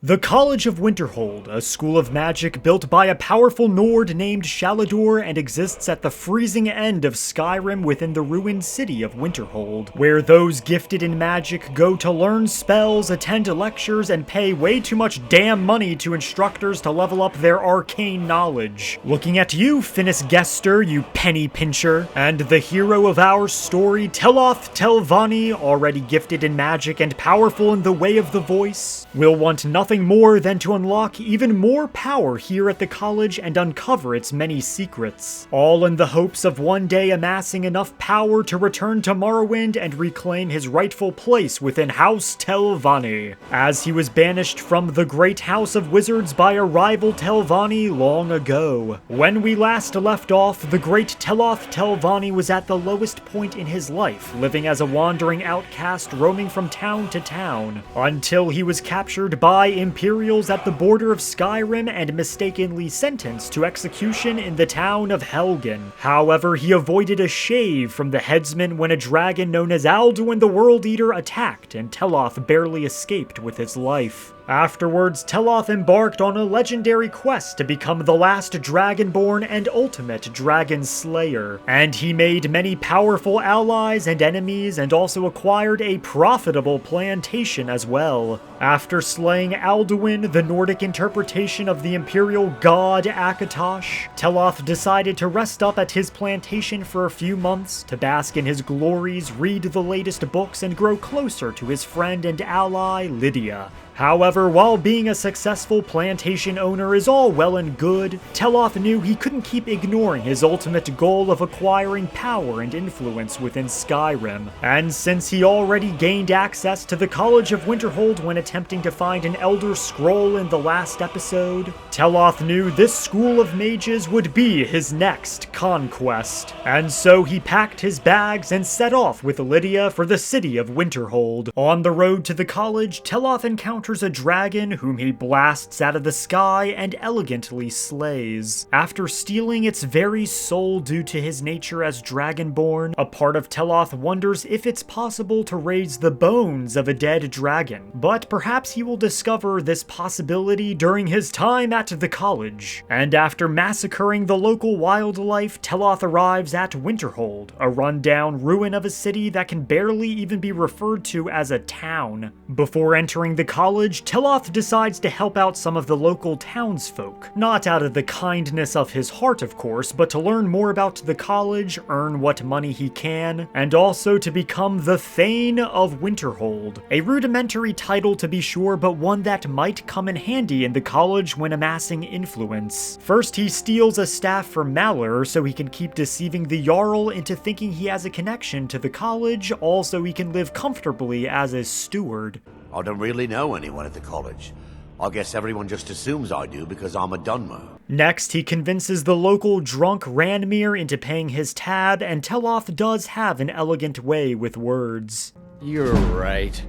The College of Winterhold, a school of magic built by a powerful Nord named Shalador and exists at the freezing end of Skyrim within the ruined city of Winterhold, where those gifted in magic go to learn spells, attend lectures, and pay way too much damn money to instructors to level up their arcane knowledge. Looking at you, Finis Gester, you penny pincher, and the hero of our story, Teloth Telvanni, already gifted in magic and powerful in the way of the voice, will want nothing more than to unlock even more power here at the college and uncover its many secrets, all in the hopes of one day amassing enough power to return to Morrowind and reclaim his rightful place within House Telvanni, as he was banished from the great house of wizards by a rival Telvanni long ago. When we last left off, the great Teloth Telvanni was at the lowest point in his life, living as a wandering outcast roaming from town to town, until he was captured by Imperials at the border of Skyrim and mistakenly sentenced to execution in the town of Helgen. However, he avoided a shave from the headsman when a dragon known as Alduin the World Eater attacked, and Teloth barely escaped with his life. Afterwards, Teloth embarked on a legendary quest to become the last Dragonborn and ultimate Dragon Slayer, and he made many powerful allies and enemies and also acquired a profitable plantation as well. After slaying Alduin, the Nordic interpretation of the imperial god Akatosh, Teloth decided to rest up at his plantation for a few months to bask in his glories, read the latest books, and grow closer to his friend and ally Lydia. However, while being a successful plantation owner is all well and good, Teloth knew he couldn't keep ignoring his ultimate goal of acquiring power and influence within Skyrim. And since he already gained access to the College of Winterhold when attempting to find an Elder Scroll in the last episode, Teloth knew this school of mages would be his next conquest. And so he packed his bags and set off with Lydia for the city of Winterhold. On the road to the college, Teloth encounters a dragon whom he blasts out of the sky and elegantly slays. After stealing its very soul due to his nature as Dragonborn, a part of Teloth wonders if it's possible to raise the bones of a dead dragon, but perhaps he will discover this possibility during his time at the college. And after massacring the local wildlife, Teloth arrives at Winterhold, a rundown ruin of a city that can barely even be referred to as a town. Before entering the college, Teloth decides to help out some of the local townsfolk, not out of the kindness of his heart of course, but to learn more about the college, earn what money he can, and also to become the Thane of Winterhold. A rudimentary title to be sure, but one that might come in handy in the college when amassing influence. First, he steals a staff from Malor so he can keep deceiving the Jarl into thinking he has a connection to the college, all so he can live comfortably as a steward. I don't really know anyone at the college. I guess everyone just assumes I do because I'm a Dunmer. Next, he convinces the local drunk Ranmir into paying his tab, and Teloth does have an elegant way with words. You're right.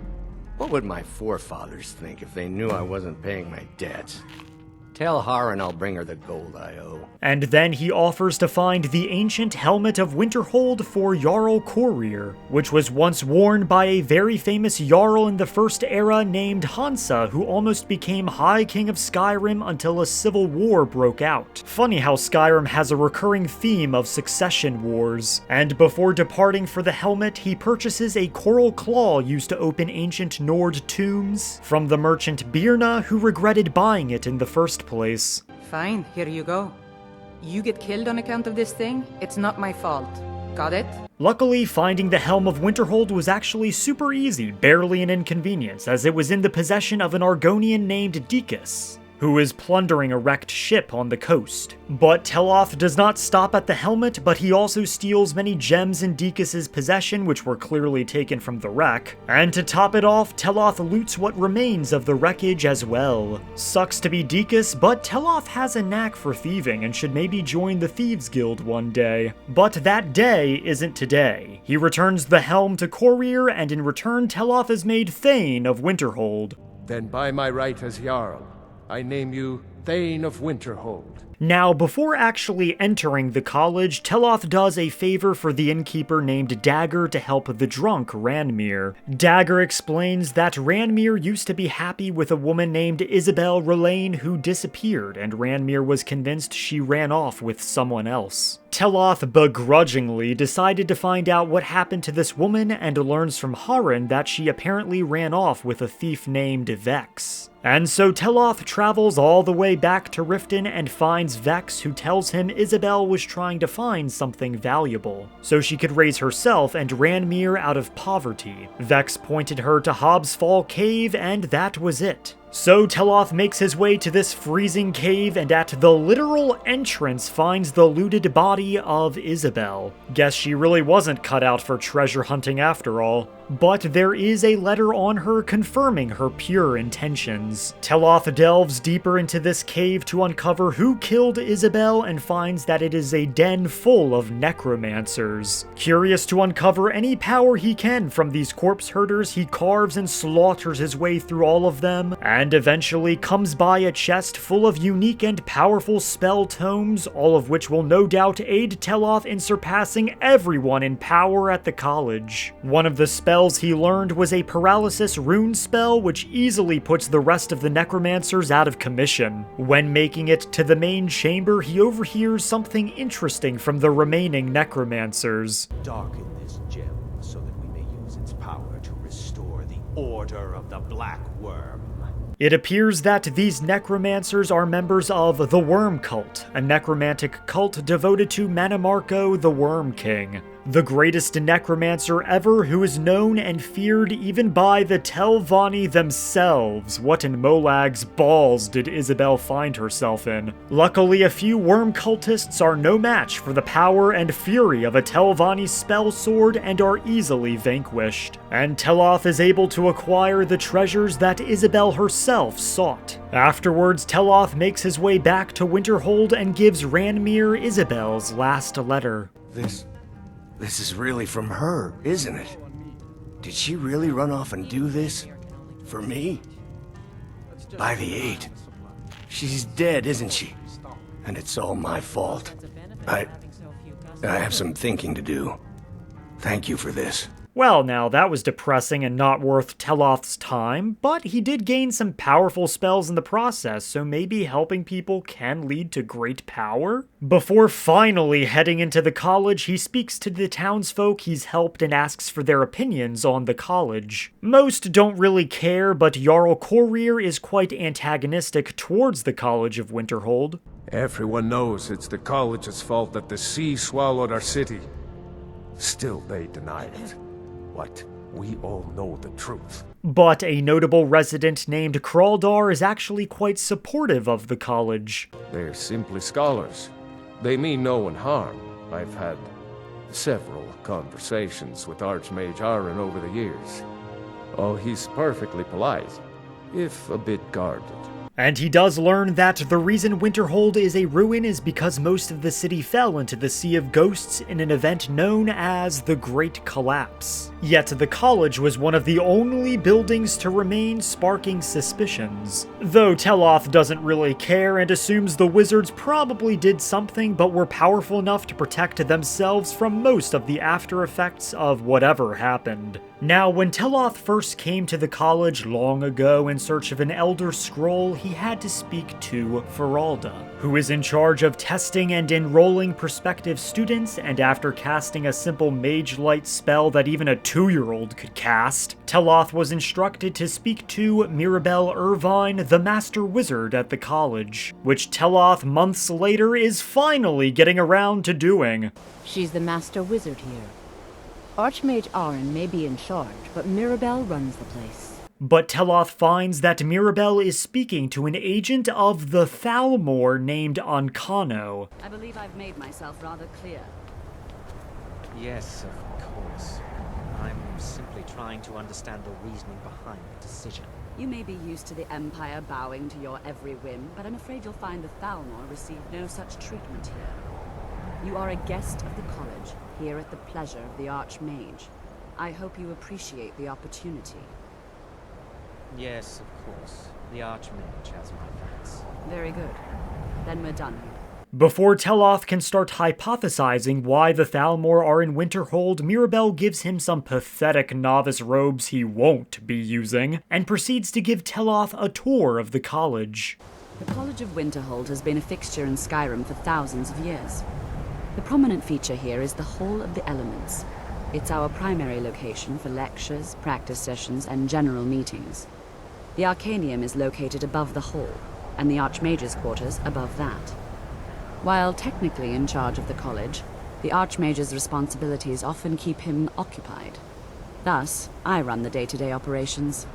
What would my forefathers think if they knew I wasn't paying my debts? Tell Harren I'll bring her the gold I owe. And then he offers to find the ancient helmet of Winterhold for Jarl Corir, which was once worn by a very famous Jarl in the First Era named Hansa, who almost became High King of Skyrim until a civil war broke out. Funny how Skyrim has a recurring theme of succession wars. And before departing for the helmet, he purchases a coral claw used to open ancient Nord tombs from the merchant Birna, who regretted buying it in the first place. Fine, here you go. You get killed on account of this thing? It's not my fault. Got it? Luckily, finding the Helm of Winterhold was actually super easy, barely an inconvenience, as it was in the possession of an Argonian named Dekus, who is plundering a wrecked ship on the coast. But Teloth does not stop at the helmet, but he also steals many gems in Dekus's possession, which were clearly taken from the wreck. And to top it off, Teloth loots what remains of the wreckage as well. Sucks to be Dekus, but Teloth has a knack for thieving and should maybe join the Thieves Guild one day. But that day isn't today. He returns the helm to Corir, and in return Teloth is made Thane of Winterhold. Then by my right as Jarl, I name you Thane of Winterhold. Now, before actually entering the college, Teloth does a favor for the innkeeper named Dagger to help the drunk Ranmir. Dagger explains that Ranmir used to be happy with a woman named Isabel Relaine who disappeared, and Ranmir was convinced she ran off with someone else. Teloth begrudgingly decided to find out what happened to this woman and learns from Haran that she apparently ran off with a thief named Vex. And so Teloth travels all the way back to Riften and finds Vex, who tells him Isabel was trying to find something valuable, so she could raise herself and Ranmir out of poverty. Vex pointed her to Hobbs Fall Cave, and that was it. So Teloth makes his way to this freezing cave and at the literal entrance finds the looted body of Isabel. Guess she really wasn't cut out for treasure hunting after all. But there is a letter on her confirming her pure intentions. Teloth delves deeper into this cave to uncover who killed Isabel and finds that it is a den full of necromancers. Curious to uncover any power he can from these corpse herders, he carves and slaughters his way through all of them, and eventually comes by a chest full of unique and powerful spell tomes, all of which will no doubt aid Teloth in surpassing everyone in power at the college. One of the spells he learned was a paralysis rune spell, which easily puts the rest of the necromancers out of commission. When making it to the main chamber, he overhears something interesting from the remaining necromancers. Darken this gem so that we may use its power to restore the Order of the Black Worm. It appears that these necromancers are members of the Worm Cult, a necromantic cult devoted to Manimarco, the Worm King, the greatest necromancer ever, who is known and feared even by the Telvanni themselves. What in Molag's balls did Isabel find herself in? Luckily, a few worm cultists are no match for the power and fury of a Telvanni spell sword and are easily vanquished. And Teloth is able to acquire the treasures that Isabel herself sought. Afterwards, Teloth makes his way back to Winterhold and gives Ranmir Isabel's last letter. This is really from her, isn't it? Did she really run off and do this? For me? By the 8. She's dead, isn't she? And it's all my fault. I have some thinking to do. Thank you for this. Well, now, that was depressing and not worth Teloth's time, but he did gain some powerful spells in the process, so maybe helping people can lead to great power? Before finally heading into the college, he speaks to the townsfolk he's helped and asks for their opinions on the college. Most don't really care, but Jarl Corir is quite antagonistic towards the College of Winterhold. Everyone knows it's the college's fault that the sea swallowed our city. Still, they deny it. What? We all know the truth. But a notable resident named Kraldar is actually quite supportive of the college. They're simply scholars. They mean no one harm. I've had several conversations with Archmage Aaron over the years. Oh, he's perfectly polite, if a bit guarded. And he does learn that the reason Winterhold is a ruin is because most of the city fell into the Sea of Ghosts in an event known as the Great Collapse. Yet the college was one of the only buildings to remain, sparking suspicions. Though Teloth doesn't really care and assumes the wizards probably did something but were powerful enough to protect themselves from most of the after effects of whatever happened. Now, when Teloth first came to the college long ago in search of an Elder Scroll, he had to speak to Feralda, who is in charge of testing and enrolling prospective students, and after casting a simple Mage Light spell that even a 2-year-old could cast, Teloth was instructed to speak to Mirabelle Irvine, the Master Wizard at the college, which Teloth months later is finally getting around to doing. She's the Master Wizard here. Archmage Aaron may be in charge, but Mirabelle runs the place. But Teloth finds that Mirabelle is speaking to an agent of the Thalmor named Ancano. I believe I've made myself rather clear. Yes, of course. I'm simply trying to understand the reasoning behind the decision. You may be used to the Empire bowing to your every whim, but I'm afraid you'll find the Thalmor receive no such treatment here. You are a guest of the college, here at the pleasure of the Archmage. I hope you appreciate the opportunity. Yes, of course. The Archmage has my thanks. Very good. Then we're done. Before Teloth can start hypothesizing why the Thalmor are in Winterhold, Mirabelle gives him some pathetic novice robes he won't be using, and proceeds to give Teloth a tour of the college. The College of Winterhold has been a fixture in Skyrim for thousands of years. The prominent feature here is the Hall of the Elements. It's our primary location for lectures, practice sessions, and general meetings. The Arcanium is located above the hall, and the Archmage's quarters above that. While technically in charge of the college, the Archmage's responsibilities often keep him occupied. Thus, I run the day-to-day operations.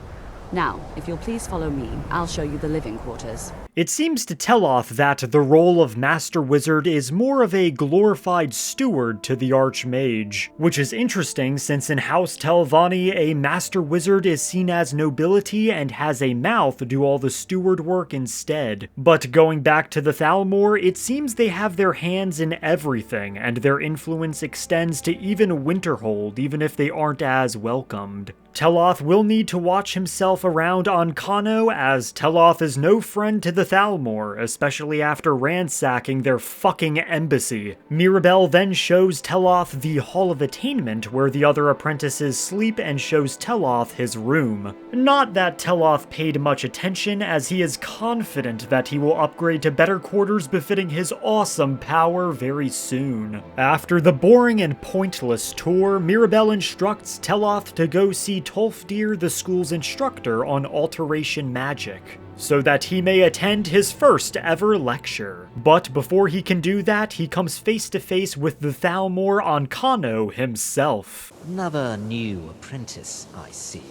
Now, if you'll please follow me, I'll show you the living quarters. It seems to Teloth that the role of Master Wizard is more of a glorified steward to the Archmage, which is interesting since in House Telvanni, a Master Wizard is seen as nobility and has a mouth do all the steward work instead. But going back to the Thalmor, it seems they have their hands in everything, and their influence extends to even Winterhold, even if they aren't as welcomed. Teloth will need to watch himself around on Kano, as Teloth is no friend to the Thalmor, especially after ransacking their fucking embassy. Mirabelle then shows Teloth the Hall of Attainment, where the other apprentices sleep, and shows Teloth his room. Not that Teloth paid much attention, as he is confident that he will upgrade to better quarters befitting his awesome power very soon. After the boring and pointless tour, Mirabelle instructs Teloth to go see Tolfdir, the school's instructor on alteration magic, so that he may attend his first ever lecture. But before he can do that, he comes face to face with the Thalmor on Kano himself. Another new apprentice, I see.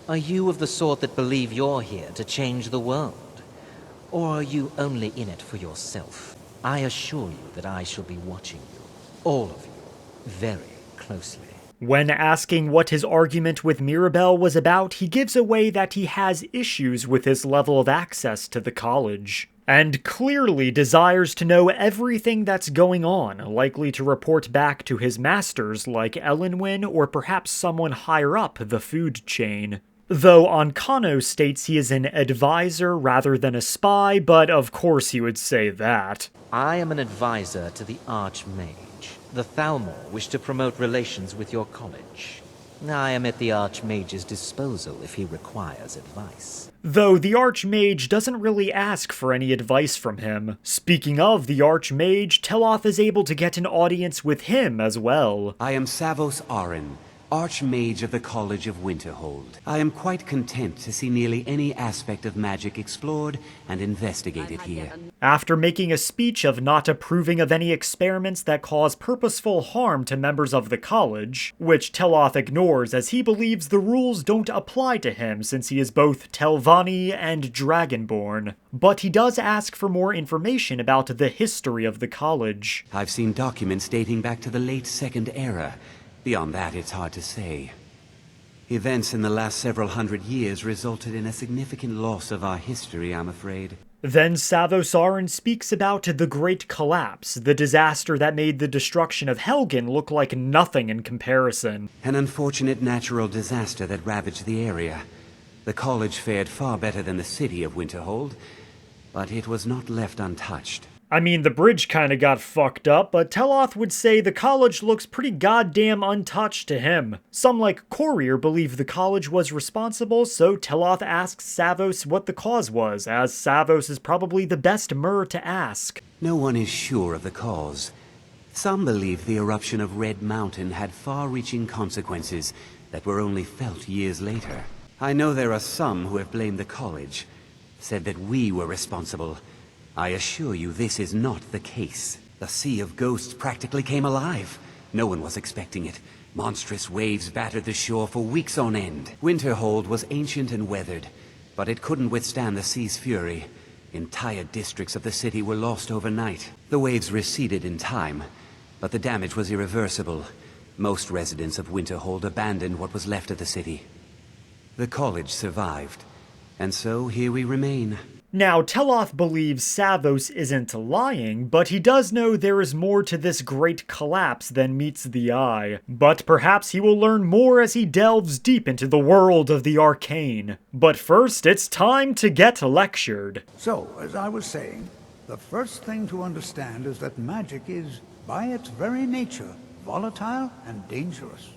Are you of the sort that believe you're here to change the world? Or are you only in it for yourself? I assure you that I shall be watching you, all of you, very closely. When asking what his argument with Mirabelle was about, he gives away that he has issues with his level of access to the college, and clearly desires to know everything that's going on, likely to report back to his masters like Elenwyn or perhaps someone higher up the food chain. Though Ancano states he is an advisor rather than a spy, but of course he would say that. I am an advisor to the Archmage. The Thalmor wish to promote relations with your college. I am at the Archmage's disposal if he requires advice. Though the Archmage doesn't really ask for any advice from him. Speaking of the Archmage, Teloth is able to get an audience with him as well. I am Savos Arin, Archmage of the College of Winterhold. I am quite content to see nearly any aspect of magic explored and investigated here. After making a speech of not approving of any experiments that cause purposeful harm to members of the college, which Teloth ignores as he believes the rules don't apply to him since he is both Telvanni and Dragonborn. But he does ask for more information about the history of the college. I've seen documents dating back to the late Second Era. Beyond that, it's hard to say. Events in the last several hundred years resulted in a significant loss of our history, I'm afraid. Then Savos Arin speaks about the Great Collapse, the disaster that made the destruction of Helgen look like nothing in comparison. An unfortunate natural disaster that ravaged the area. The college fared far better than the city of Winterhold, but it was not left untouched. I mean, the bridge kinda got fucked up, but Teloth would say the college looks pretty goddamn untouched to him. Some like Courier believe the college was responsible, so Teloth asks Savos what the cause was, as Savos is probably the best Myrrh to ask. No one is sure of the cause. Some believe the eruption of Red Mountain had far-reaching consequences that were only felt years later. I know there are some who have blamed the college, said that we were responsible. I assure you this is not the case. The Sea of Ghosts practically came alive. No one was expecting it. Monstrous waves battered the shore for weeks on end. Winterhold was ancient and weathered, but it couldn't withstand the sea's fury. Entire districts of the city were lost overnight. The waves receded in time, but the damage was irreversible. Most residents of Winterhold abandoned what was left of the city. The college survived, and so here we remain. Now, Teloth believes Savos isn't lying, but he does know there is more to this great collapse than meets the eye. But perhaps he will learn more as he delves deep into the world of the arcane. But first, it's time to get lectured. So, as I was saying, the first thing to understand is that magic is, by its very nature, volatile and dangerous.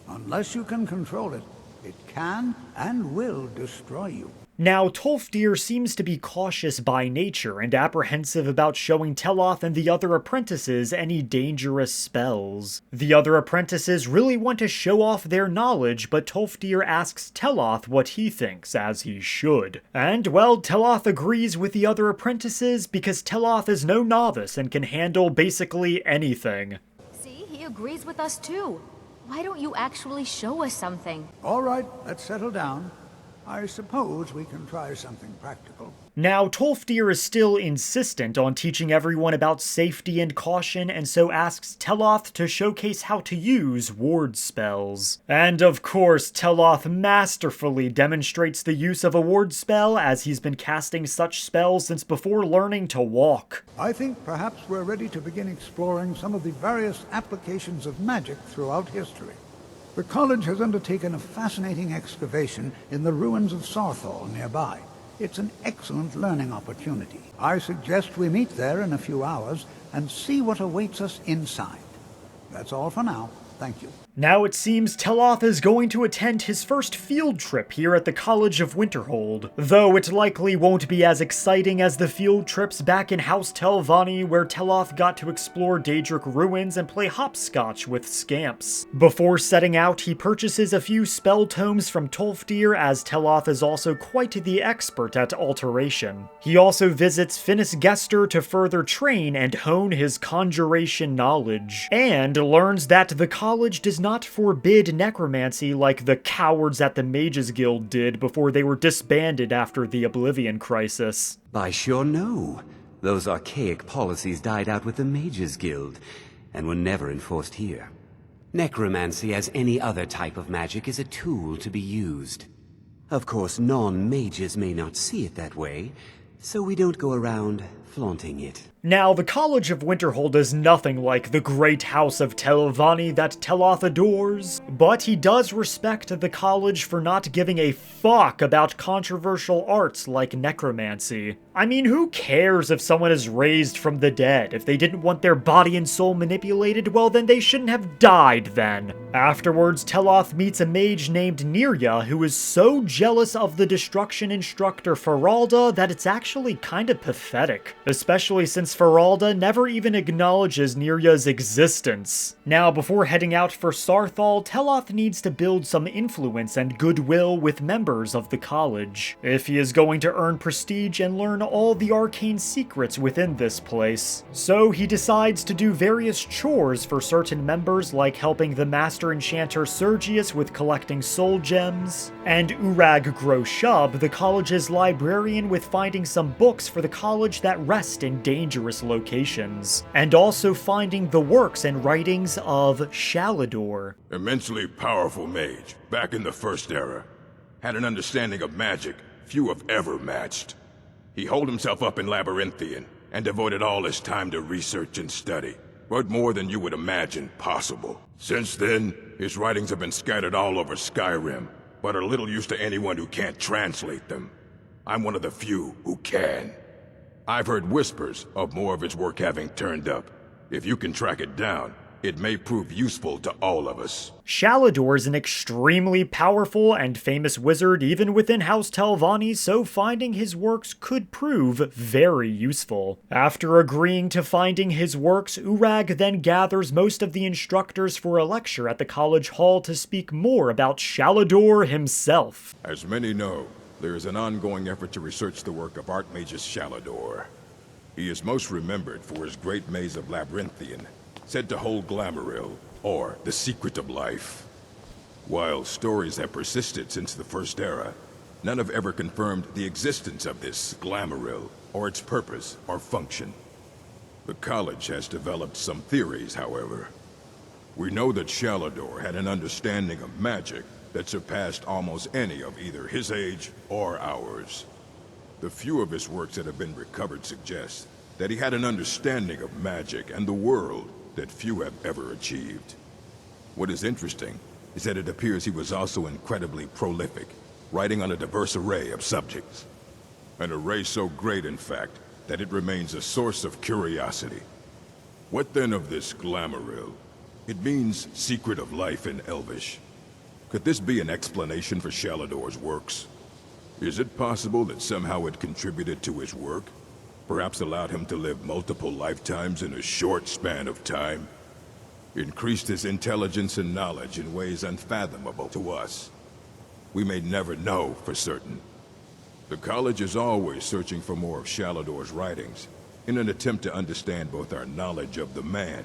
Unless you can control it, it can and will destroy you. Now, Tolfdir seems to be cautious by nature and apprehensive about showing Teloth and the other apprentices any dangerous spells. The other apprentices really want to show off their knowledge, but Tolfdir asks Teloth what he thinks, as he should. And, well, Teloth agrees with the other apprentices because Teloth is no novice and can handle basically anything. See, he agrees with us too. Why don't you actually show us something? All right, let's settle down. I suppose we can try something practical. Now, Tolfdir is still insistent on teaching everyone about safety and caution, and so asks Teloth to showcase how to use ward spells. And of course, Teloth masterfully demonstrates the use of a ward spell, as he's been casting such spells since before learning to walk. I think perhaps we're ready to begin exploring some of the various applications of magic throughout history. The college has undertaken a fascinating excavation in the ruins of Sarthal nearby. It's an excellent learning opportunity. I suggest we meet there in a few hours and see what awaits us inside. That's all for now. Thank you. Now it seems Teloth is going to attend his first field trip here at the College of Winterhold, though it likely won't be as exciting as the field trips back in House Telvanni, where Teloth got to explore Daedric ruins and play hopscotch with scamps. Before setting out, he purchases a few spell tomes from Tolfdir, as Teloth is also quite the expert at alteration. He also visits Finis Gester to further train and hone his conjuration knowledge, and learns that the college does not forbid necromancy like the cowards at the Mages Guild did before they were disbanded after the Oblivion Crisis. By sure no. Those archaic policies died out with the Mages Guild, and were never enforced here. Necromancy, as any other type of magic, is a tool to be used. Of course, non-mages may not see it that way, so we don't go around flaunting it. Now, the College of Winterhold is nothing like the great House of Telvanni that Teloth adores, but he does respect the college for not giving a fuck about controversial arts like necromancy. I mean, who cares if someone is raised from the dead? If they didn't want their body and soul manipulated, well then they shouldn't have died then. Afterwards, Teloth meets a mage named Nirya who is so jealous of the destruction instructor Feralda that it's actually kinda pathetic, especially since Feralda never even acknowledges Nirya's existence. Now, before heading out for Sarthal, Teloth needs to build some influence and goodwill with members of the college, if he is going to earn prestige and learn all the arcane secrets within this place. So he decides to do various chores for certain members, like helping the master enchanter Sergius with collecting soul gems, and Urag Groshub, the college's librarian, with finding some books for the college that rest in dangerous locations, and also finding the works and writings of Shalador. Immensely powerful mage, back in the First Era. Had an understanding of magic few have ever matched. He holed himself up in Labyrinthian, and devoted all his time to research and study, but more than you would imagine possible. Since then, his writings have been scattered all over Skyrim, but are little use to anyone who can't translate them. I'm one of the few who can. I've heard whispers of more of his work having turned up. If you can track it down, it may prove useful to all of us. Shalador is an extremely powerful and famous wizard even within House Telvanni, so finding his works could prove very useful. After agreeing to finding his works, Urag then gathers most of the instructors for a lecture at the college hall to speak more about Shalador himself. As many know, there is an ongoing effort to research the work of Archmagus Shalador. He is most remembered for his great maze of Labyrinthian, said to hold Glamouril, or the secret of life. While stories have persisted since the First Era, none have ever confirmed the existence of this Glamouril, or its purpose or function. The college has developed some theories, however. We know that Shalador had an understanding of magic that surpassed almost any of either his age or ours. The few of his works that have been recovered suggest that he had an understanding of magic and the world that few have ever achieved. What is interesting is that it appears he was also incredibly prolific, writing on a diverse array of subjects. An array so great, in fact, that it remains a source of curiosity. What then of this Glamouril? It means secret of life in Elvish. Could this be an explanation for Shalador's works? Is it possible that somehow it contributed to his work? Perhaps allowed him to live multiple lifetimes in a short span of time? Increased his intelligence and knowledge in ways unfathomable to us? We may never know for certain. The College is always searching for more of Shalador's writings, in an attempt to understand both our knowledge of the man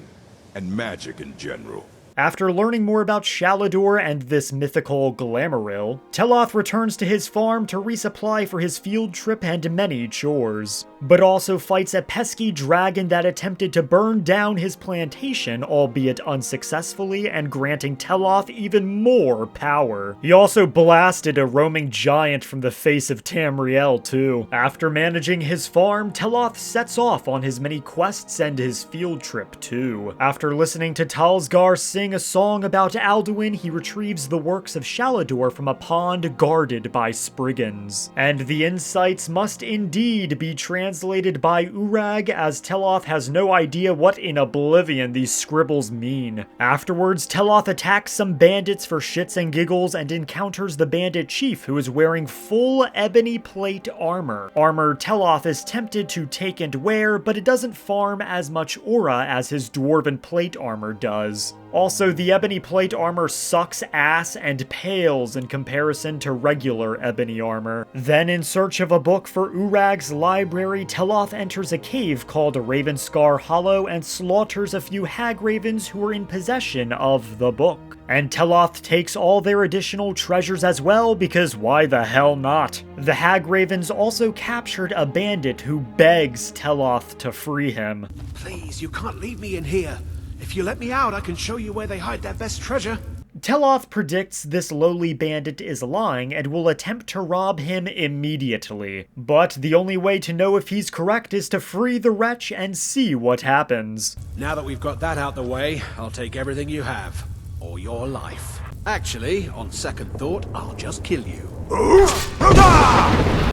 and magic in general. After learning more about Shalador and this mythical Glamouril, Teloth returns to his farm to resupply for his field trip and many chores, but also fights a pesky dragon that attempted to burn down his plantation, albeit unsuccessfully, and granting Teloth even more power. He also blasted a roaming giant from the face of Tamriel too. After managing his farm, Teloth sets off on his many quests and his field trip too. After listening to Talsgar sing a song about Alduin, he retrieves the works of Shalador from a pond guarded by Spriggans. And the insights must indeed be translated by Urag, as Teloth has no idea what in oblivion these scribbles mean. Afterwards, Teloth attacks some bandits for shits and giggles and encounters the bandit chief, who is wearing full ebony plate armor. Armor Teloth is tempted to take and wear, but it doesn't farm as much aura as his dwarven plate armor does. Also, the ebony plate armor sucks ass and pales in comparison to regular ebony armor. Then, in search of a book for Urag's library, Teloth enters a cave called Ravenscar Hollow and slaughters a few hag ravens who are in possession of the book. And Teloth takes all their additional treasures as well, because why the hell not? The hag ravens also captured a bandit who begs Teloth to free him. Please, you can't leave me in here. If you let me out, I can show you where they hide their best treasure. Teloth predicts this lowly bandit is lying and will attempt to rob him immediately. But the only way to know if he's correct is to free the wretch and see what happens. Now that we've got that out the way, I'll take everything you have. Or your life. Actually, on second thought, I'll just kill you.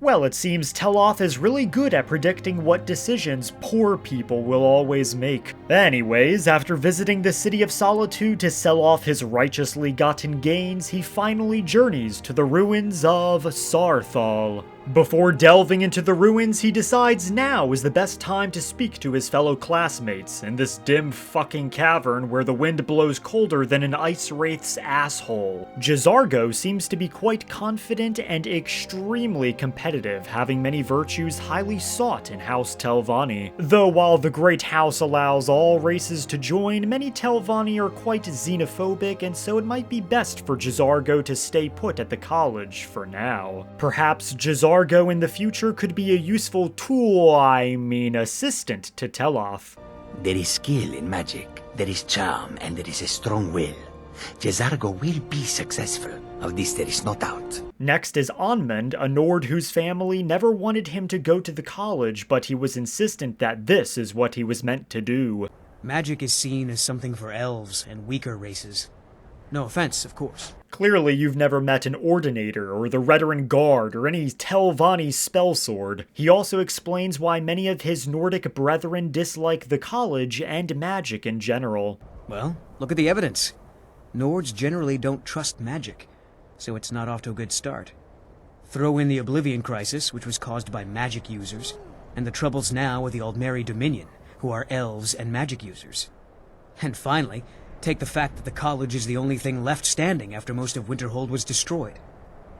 Well, it seems Teloth is really good at predicting what decisions poor people will always make. Anyways, after visiting the City of Solitude to sell off his righteously gotten gains, he finally journeys to the ruins of Saarthal. Before delving into the ruins, he decides now is the best time to speak to his fellow classmates in this dim fucking cavern where the wind blows colder than an ice wraith's asshole. Jizargo seems to be quite confident and extremely competitive, having many virtues highly sought in House Telvanni. Though while the Great House allows all races to join, many Telvanni are quite xenophobic, and so it might be best for Jizargo to stay put at the college for now. Perhaps Jizargo in the future could be a useful tool, assistant to Teloth. There is skill in magic, there is charm, and there is a strong will. Jizargo will be successful. Of this there is no doubt. Next is Onmund, a Nord whose family never wanted him to go to the college, but he was insistent that this is what he was meant to do. Magic is seen as something for elves and weaker races. No offense, of course. Clearly you've never met an Ordinator, or the Redoran Guard, or any Telvanni spellsword. He also explains why many of his Nordic brethren dislike the college and magic in general. Well, look at the evidence. Nords generally don't trust magic, so it's not off to a good start. Throw in the Oblivion Crisis, which was caused by magic users, and the troubles now with the Aldmeri Dominion, who are elves and magic users. And finally, take the fact that the college is the only thing left standing after most of Winterhold was destroyed.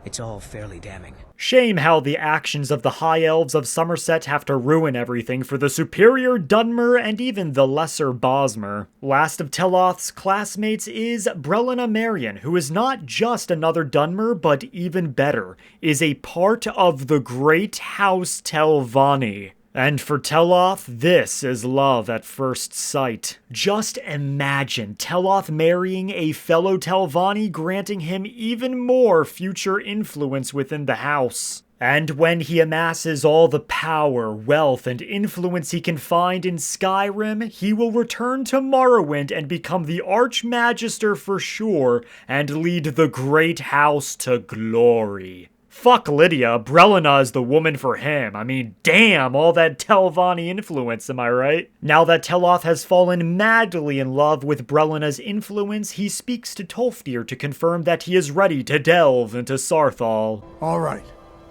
It's all fairly damning. Shame how the actions of the High Elves of Somerset have to ruin everything for the superior Dunmer and even the lesser Bosmer. Last of Teloth's classmates is Brelina Marion, who is not just another Dunmer, but even better, is a part of the Great House Telvanni. And for Teloth, this is love at first sight. Just imagine Teloth marrying a fellow Telvanni, granting him even more future influence within the house. And when he amasses all the power, wealth, and influence he can find in Skyrim, he will return to Morrowind and become the Archmagister for sure, and lead the great house to glory. Fuck Lydia, Brelina is the woman for him. I mean, damn, all that Telvanni influence, am I right? Now that Teloth has fallen madly in love with Brelina's influence, he speaks to Tolfdir to confirm that he is ready to delve into Saarthal. All right.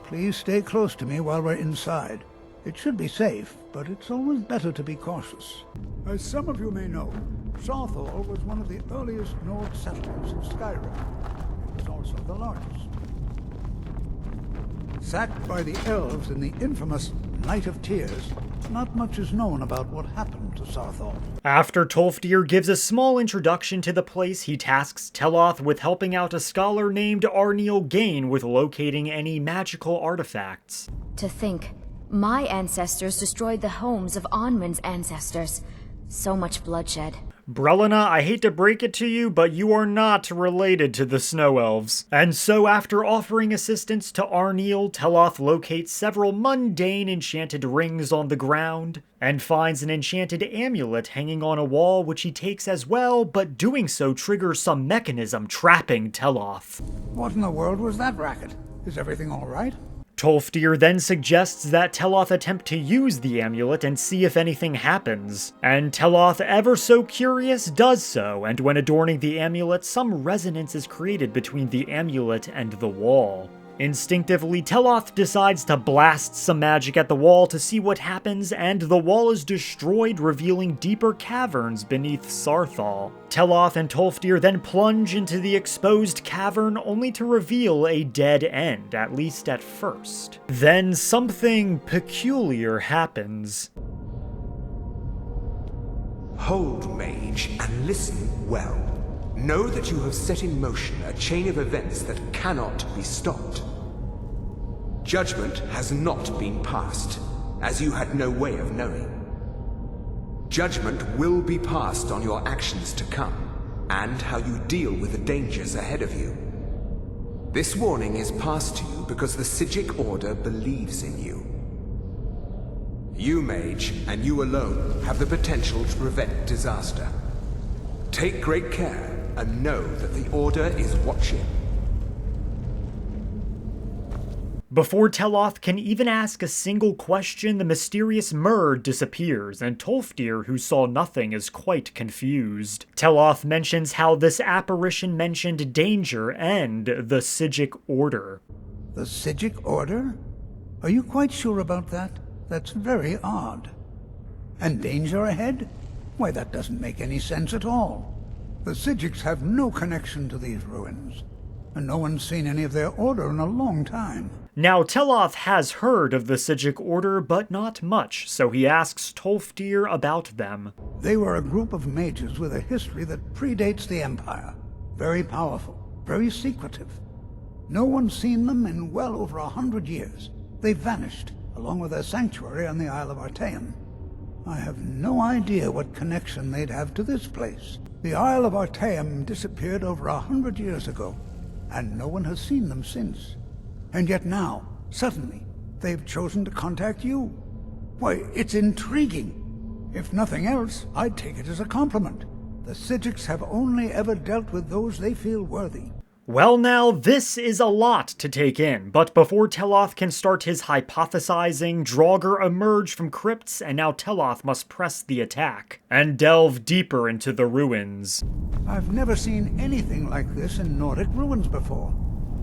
Please stay close to me while we're inside. It should be safe, but it's always better to be cautious. As some of you may know, Saarthal was one of the earliest Nord settlements of Skyrim. It was also the largest. Sacked by the elves in the infamous Night of Tears, not much is known about what happened to Saarthal. After Tolfdir gives a small introduction to the place, he tasks Teloth with helping out a scholar named Arniel Gain with locating any magical artifacts. To think, my ancestors destroyed the homes of Onrun's ancestors. So much bloodshed. Brelina, I hate to break it to you, but you are not related to the Snow Elves. And so after offering assistance to Arniel, Teloth locates several mundane enchanted rings on the ground, and finds an enchanted amulet hanging on a wall which he takes as well, but doing so triggers some mechanism trapping Teloth. What in the world was that racket? Is everything all right? Tolfdir then suggests that Teloth attempt to use the amulet and see if anything happens. And Teloth, ever so curious, does so, and when adorning the amulet, some resonance is created between the amulet and the wall. Instinctively, Teloth decides to blast some magic at the wall to see what happens, and the wall is destroyed, revealing deeper caverns beneath Saarthal. Teloth and Tolfdir then plunge into the exposed cavern, only to reveal a dead end, at least at first. Then something peculiar happens. Hold, mage, and listen well. Know that you have set in motion a chain of events that cannot be stopped. Judgment has not been passed, as you had no way of knowing. Judgment will be passed on your actions to come, and how you deal with the dangers ahead of you. This warning is passed to you because the Psijic Order believes in you. You, mage, and you alone, have the potential to prevent disaster. Take great care, and know that the Order is watching. Before Teloth can even ask a single question, the mysterious Myrrh disappears, and Tolfdir, who saw nothing, is quite confused. Teloth mentions how this apparition mentioned danger and the Psijic Order. The Psijic Order? Are you quite sure about that? That's very odd. And danger ahead? Why, that doesn't make any sense at all. The Psijics have no connection to these ruins, and no one's seen any of their order in a long time. Now, Teloth has heard of the Psijic Order, but not much, so he asks Tolfdir about them. They were a group of mages with a history that predates the Empire. Very powerful, very secretive. No one's seen them in well over 100 years. They vanished, along with their sanctuary on the Isle of Artaeum. I have no idea what connection they'd have to this place. The Isle of Artaeum disappeared over 100 years ago, and no one has seen them since. And yet now, suddenly, they've chosen to contact you. Why, it's intriguing. If nothing else, I'd take it as a compliment. The Psijics have only ever dealt with those they feel worthy. Well now, this is a lot to take in, but before Teloth can start his hypothesizing, Draugr emerge from crypts, and now Teloth must press the attack, and delve deeper into the ruins. I've never seen anything like this in Nordic ruins before.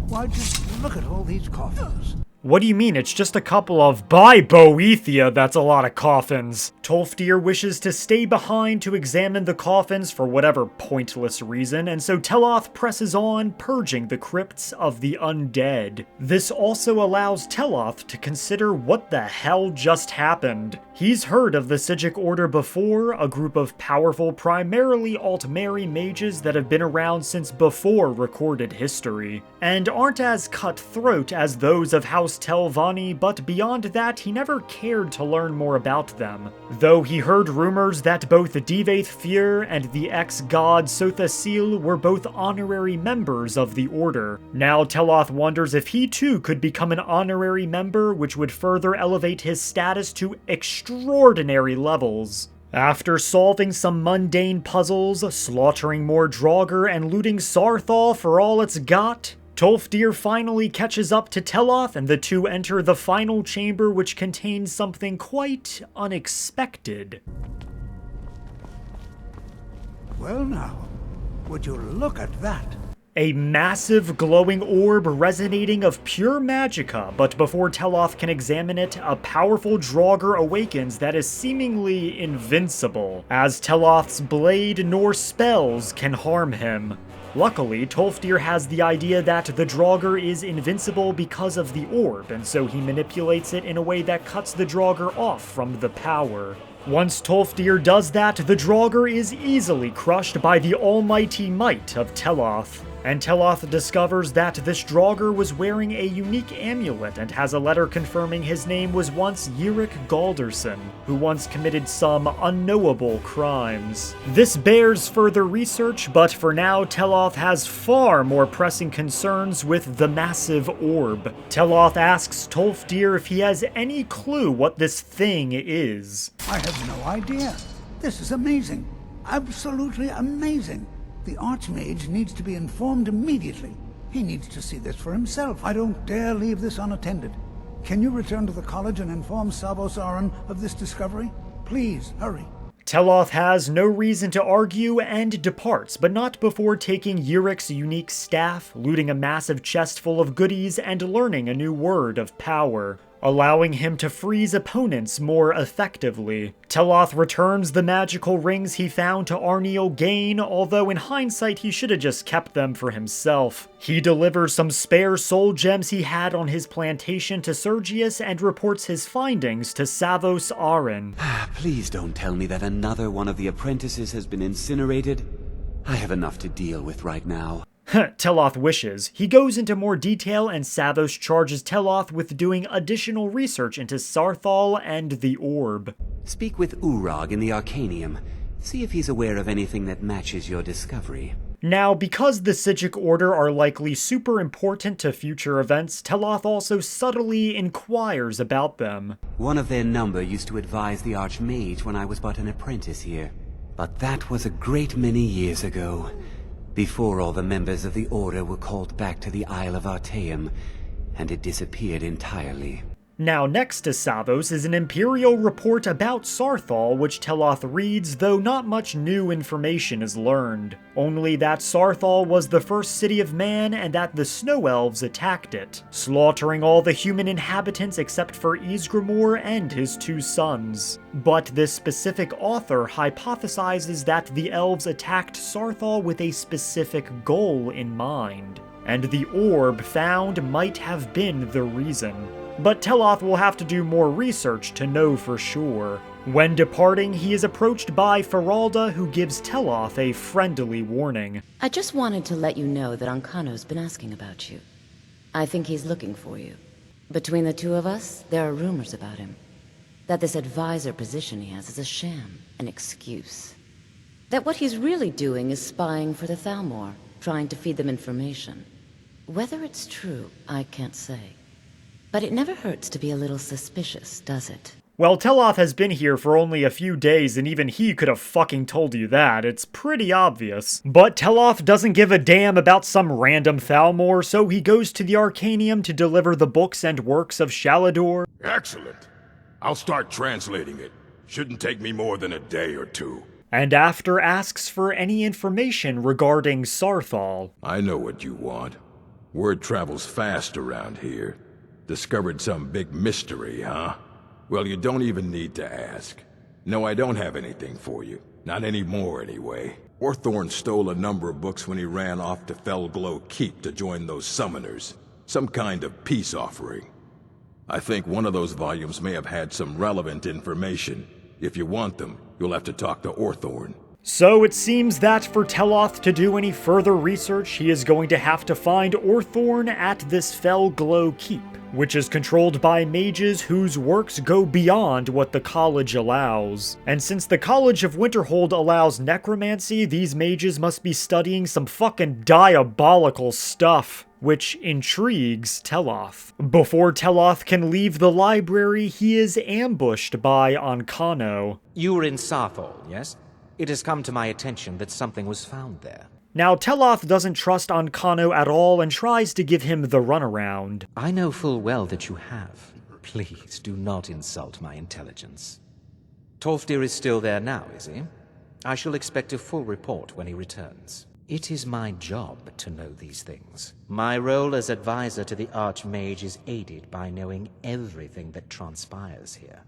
Why, just look at all these coffins. What do you mean? It's just a couple of... By Boethia, that's a lot of coffins. Tolfdir wishes to stay behind to examine the coffins for whatever pointless reason, and so Teloth presses on, purging the crypts of the undead. This also allows Teloth to consider what the hell just happened. He's heard of the Psijic Order before, a group of powerful, primarily Altmeri mages that have been around since before recorded history, and aren't as cutthroat as those of House Telvanni, but beyond that, he never cared to learn more about them. Though he heard rumors that both Divaith Fyr and the ex-god Sothasil were both honorary members of the Order. Now Teloth wonders if he too could become an honorary member, which would further elevate his status to extraordinary levels. After solving some mundane puzzles, slaughtering more Draugr, and looting Saarthal for all it's got, Tolfdir finally catches up to Teloth, and the two enter the final chamber, which contains something quite unexpected. Well now, would you look at that? A massive glowing orb resonating of pure magicka, but before Teloth can examine it, a powerful Draugr awakens that is seemingly invincible, as Teloth's blade nor spells can harm him. Luckily, Tolfdir has the idea that the Draugr is invincible because of the orb, and so he manipulates it in a way that cuts the Draugr off from the power. Once Tolfdir does that, the Draugr is easily crushed by the almighty might of Teloth. And Teloth discovers that this Draugr was wearing a unique amulet and has a letter confirming his name was once Yrich Galderson, who once committed some unknowable crimes. This bears further research, but for now Teloth has far more pressing concerns with the massive orb. Teloth asks Tolfdir if he has any clue what this thing is. I have no idea. This is amazing. Absolutely amazing. The Archmage needs to be informed immediately. He needs to see this for himself. I don't dare leave this unattended. Can you return to the college and inform Savos Aran of this discovery? Please, hurry. Teloth has no reason to argue and departs, but not before taking Urich's unique staff, looting a massive chest full of goodies, and learning a new word of power, allowing him to freeze opponents more effectively. Teloth returns the magical rings he found to Arniel Gain, although in hindsight he should have just kept them for himself. He delivers some spare soul gems he had on his plantation to Sergius and reports his findings to Savos Aran. Please don't tell me that another one of the apprentices has been incinerated. I have enough to deal with right now. Teloth wishes. He goes into more detail, and Savos charges Teloth with doing additional research into Saarthal and the orb. Speak with Urag in the Arcanium. See if he's aware of anything that matches your discovery. Now, because the Psijic Order are likely super important to future events, Teloth also subtly inquires about them. One of their number used to advise the Archmage when I was but an apprentice here. But that was a great many years ago, before all the members of the Order were called back to the Isle of Artaeum, and it disappeared entirely. Now, next to Savos is an Imperial report about Saarthal, which Teloth reads, though not much new information is learned. Only that Saarthal was the first city of man and that the Snow Elves attacked it, slaughtering all the human inhabitants except for Ysgramor and his two sons. But this specific author hypothesizes that the elves attacked Saarthal with a specific goal in mind, and the orb found might have been the reason. But Teloth will have to do more research to know for sure. When departing, he is approached by Feralda, who gives Teloth a friendly warning. I just wanted to let you know that Ankano's been asking about you. I think he's looking for you. Between the two of us, there are rumors about him. That this advisor position he has is a sham, an excuse. That what he's really doing is spying for the Thalmor, trying to feed them information. Whether it's true, I can't say. But it never hurts to be a little suspicious, does it? Well, Teloth has been here for only a few days, and even he could have fucking told you that. It's pretty obvious. But Teloth doesn't give a damn about some random Thalmor, so he goes to the Arcanium to deliver the books and works of Shalador. Excellent. I'll start translating it. Shouldn't take me more than a day or two. And after asks for any information regarding Saarthal. I know what you want. Word travels fast around here. Discovered some big mystery, huh? Well, you don't even need to ask. No, I don't have anything for you. Not anymore, anyway. Orthorn stole a number of books when he ran off to Felglow Keep to join those summoners. Some kind of peace offering. I think one of those volumes may have had some relevant information. If you want them, you'll have to talk to Orthorn. So it seems that for Teloth to do any further research, he is going to have to find Orthorn at this Felglow Keep, which is controlled by mages whose works go beyond what the college allows. And since the College of Winterhold allows necromancy, these mages must be studying some fucking diabolical stuff, which intrigues Teloth. Before Teloth can leave the library, he is ambushed by Ancano. You were in Sarthol, yes? It has come to my attention that something was found there. Now, Teloth doesn't trust Ancano at all and tries to give him the runaround. I know full well that you have. Please do not insult my intelligence. Tolfdir is still there now, is he? I shall expect a full report when he returns. It is my job to know these things. My role as advisor to the Archmage is aided by knowing everything that transpires here.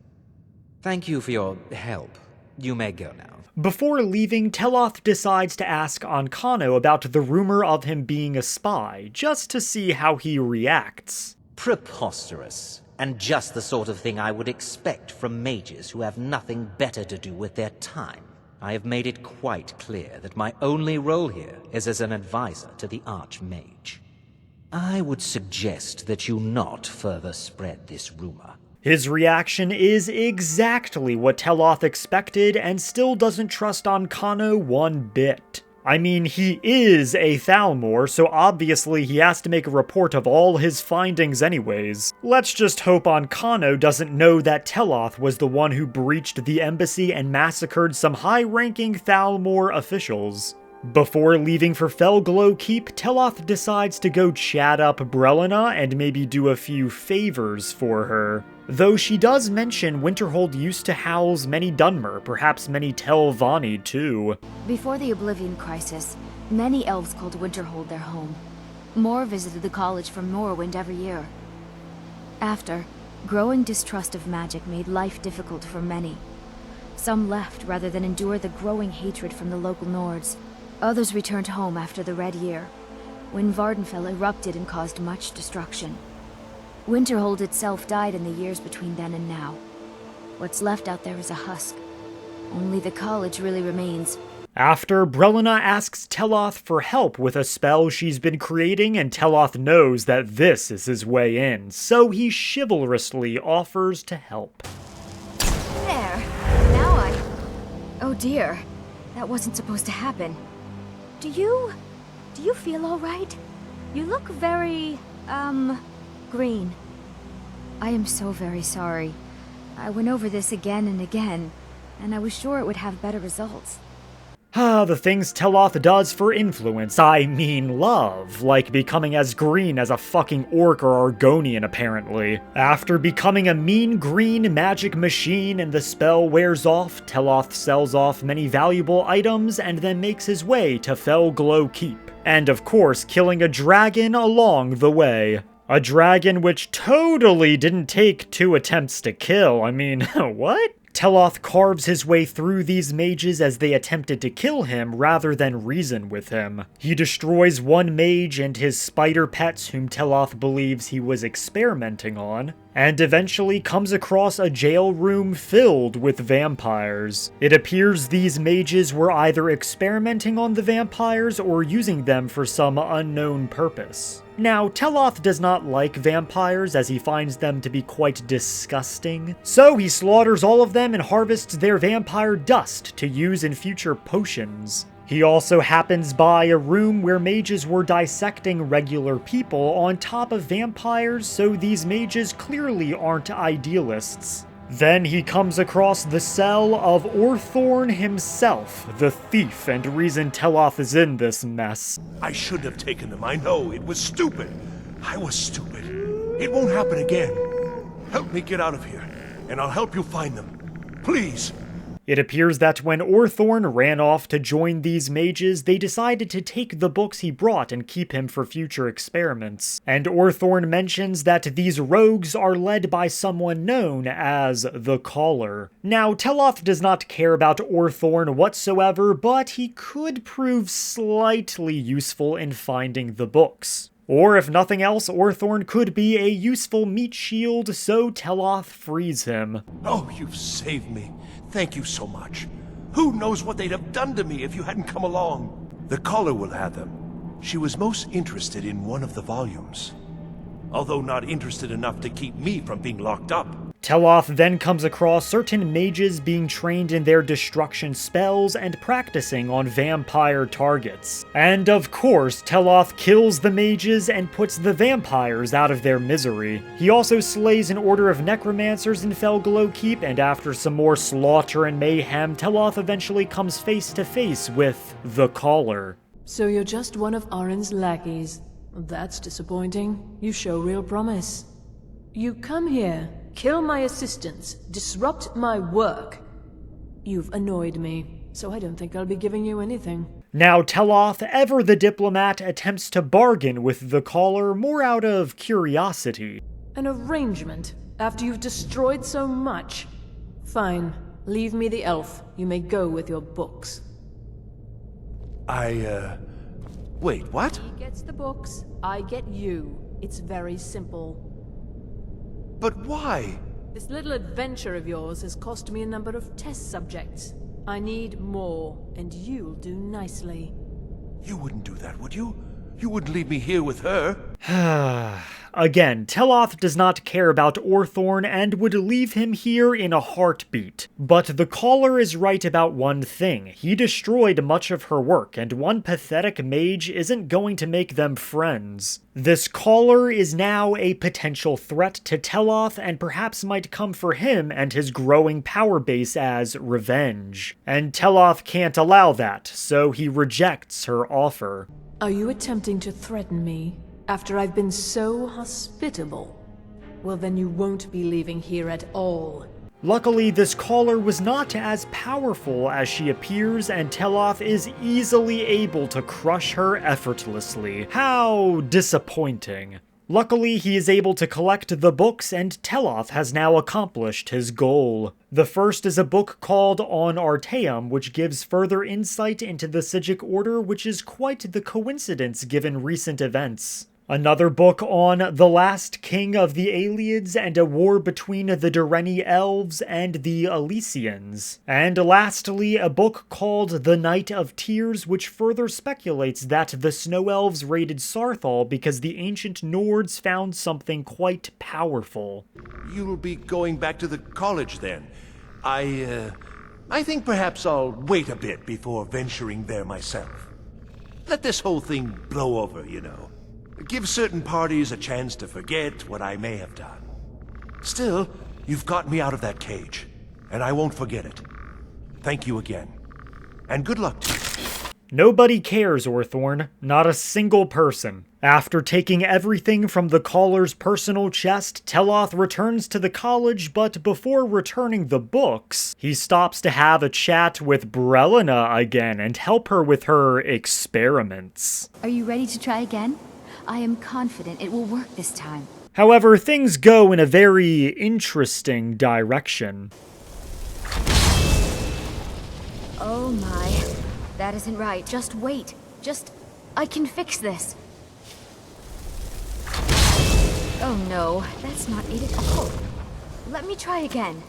Thank you for your help. You may go now. Before leaving, Teloth decides to ask Ancano about the rumor of him being a spy, just to see how he reacts. Preposterous, and just the sort of thing I would expect from mages who have nothing better to do with their time. I have made it quite clear that my only role here is as an advisor to the Archmage. I would suggest that you not further spread this rumor. His reaction is exactly what Teloth expected and still doesn't trust Ancano one bit. I mean, he is a Thalmor, so obviously he has to make a report of all his findings anyways. Let's just hope Ancano doesn't know that Teloth was the one who breached the embassy and massacred some high-ranking Thalmor officials. Before leaving for Felglow Keep, Teloth decides to go chat up Brelina and maybe do a few favors for her. Though she does mention Winterhold used to house many Dunmer, perhaps many Telvanni too. Before the Oblivion Crisis, many elves called Winterhold their home. More visited the college from Morrowind every year. After, growing distrust of magic made life difficult for many. Some left rather than endure the growing hatred from the local Nords. Others returned home after the Red Year, when Vardenfell erupted and caused much destruction. Winterhold itself died in the years between then and now. What's left out there is a husk. Only the college really remains. After, Brelina asks Teloth for help with a spell she's been creating, and Teloth knows that this is his way in, so he chivalrously offers to help. There. Now oh dear. That wasn't supposed to happen. Do you feel all right? You look very, green. I am so very sorry. I went over this again and again, and I was sure it would have better results. The things Teloth does for influence, I mean love, like becoming as green as a fucking orc or Argonian apparently. After becoming a mean green magic machine and the spell wears off, Teloth sells off many valuable items and then makes his way to Felglow Keep. And of course, killing a dragon along the way. A dragon which totally didn't take 2 attempts to kill. I mean, what? Teloth carves his way through these mages as they attempted to kill him rather than reason with him. He destroys one mage and his spider pets whom Teloth believes he was experimenting on, and eventually comes across a jail room filled with vampires. It appears these mages were either experimenting on the vampires or using them for some unknown purpose. Now, Teloth does not like vampires as he finds them to be quite disgusting, so he slaughters all of them and harvests their vampire dust to use in future potions. He also happens by a room where mages were dissecting regular people on top of vampires, so these mages clearly aren't idealists. Then he comes across the cell of Orthorn himself, the thief and reason Teloth is in this mess. I shouldn't have taken them, I know. It was stupid. I was stupid. It won't happen again. Help me get out of here, and I'll help you find them. Please. It appears that when Orthorn ran off to join these mages, they decided to take the books he brought and keep him for future experiments. And Orthorn mentions that these rogues are led by someone known as the Caller. Now, Teloth does not care about Orthorn whatsoever, but he could prove slightly useful in finding the books. Or if nothing else, Orthorn could be a useful meat shield, so Teloth frees him. Oh, you've saved me. Thank you so much. Who knows what they'd have done to me if you hadn't come along? The caller will have them. She was most interested in one of the volumes, although not interested enough to keep me from being locked up. Teloth then comes across certain mages being trained in their destruction spells and practicing on vampire targets. And of course, Teloth kills the mages and puts the vampires out of their misery. He also slays an order of necromancers in Felglow Keep, and after some more slaughter and mayhem, Teloth eventually comes face to face with the Caller. So you're just one of Arin's lackeys. That's disappointing. You show real promise. You come here, kill my assistants, disrupt my work. You've annoyed me, so I don't think I'll be giving you anything. Now Teloth, ever the diplomat, attempts to bargain with the Caller more out of curiosity. An arrangement, after you've destroyed so much? Fine, leave me the elf. You may go with your books. Wait, what? He gets the books, I get you. It's very simple. But why? This little adventure of yours has cost me a number of test subjects. I need more, and you'll do nicely. You wouldn't do that, would you? You wouldn't leave me here with her? Again, Teloth does not care about Orthorn and would leave him here in a heartbeat. But the Caller is right about one thing. He destroyed much of her work, and one pathetic mage isn't going to make them friends. This Caller is now a potential threat to Teloth and perhaps might come for him and his growing power base as revenge. And Teloth can't allow that, so he rejects her offer. Are you attempting to threaten me after I've been so hospitable? Well, then you won't be leaving here at all. Luckily, this Caller was not as powerful as she appears, and Teloth is easily able to crush her effortlessly. How disappointing. Luckily, he is able to collect the books, and Teloth has now accomplished his goal. The first is a book called On Artaeum, which gives further insight into the Psijic Order, which is quite the coincidence given recent events. Another book on the last king of the Aelids and a war between the Dureni elves and the Elysians. And lastly, a book called The Night of Tears, which further speculates that the Snow Elves raided Sarthal because the ancient Nords found something quite powerful. You'll be going back to the college then. I think perhaps I'll wait a bit before venturing there myself. Let this whole thing blow over, you know. Give certain parties a chance to forget what I may have done. Still, you've got me out of that cage, and I won't forget it. Thank you again. And good luck to you. Nobody cares, Orthorn. Not a single person. After taking everything from the Caller's personal chest, Teloth returns to the college, but before returning the books, he stops to have a chat with Brelina again and help her with her experiments. Are you ready to try again? I am confident it will work this time. However, things go in a very interesting direction. Oh my. That isn't right. Just wait. I can fix this. Oh no, that's not it at all. Let me try again.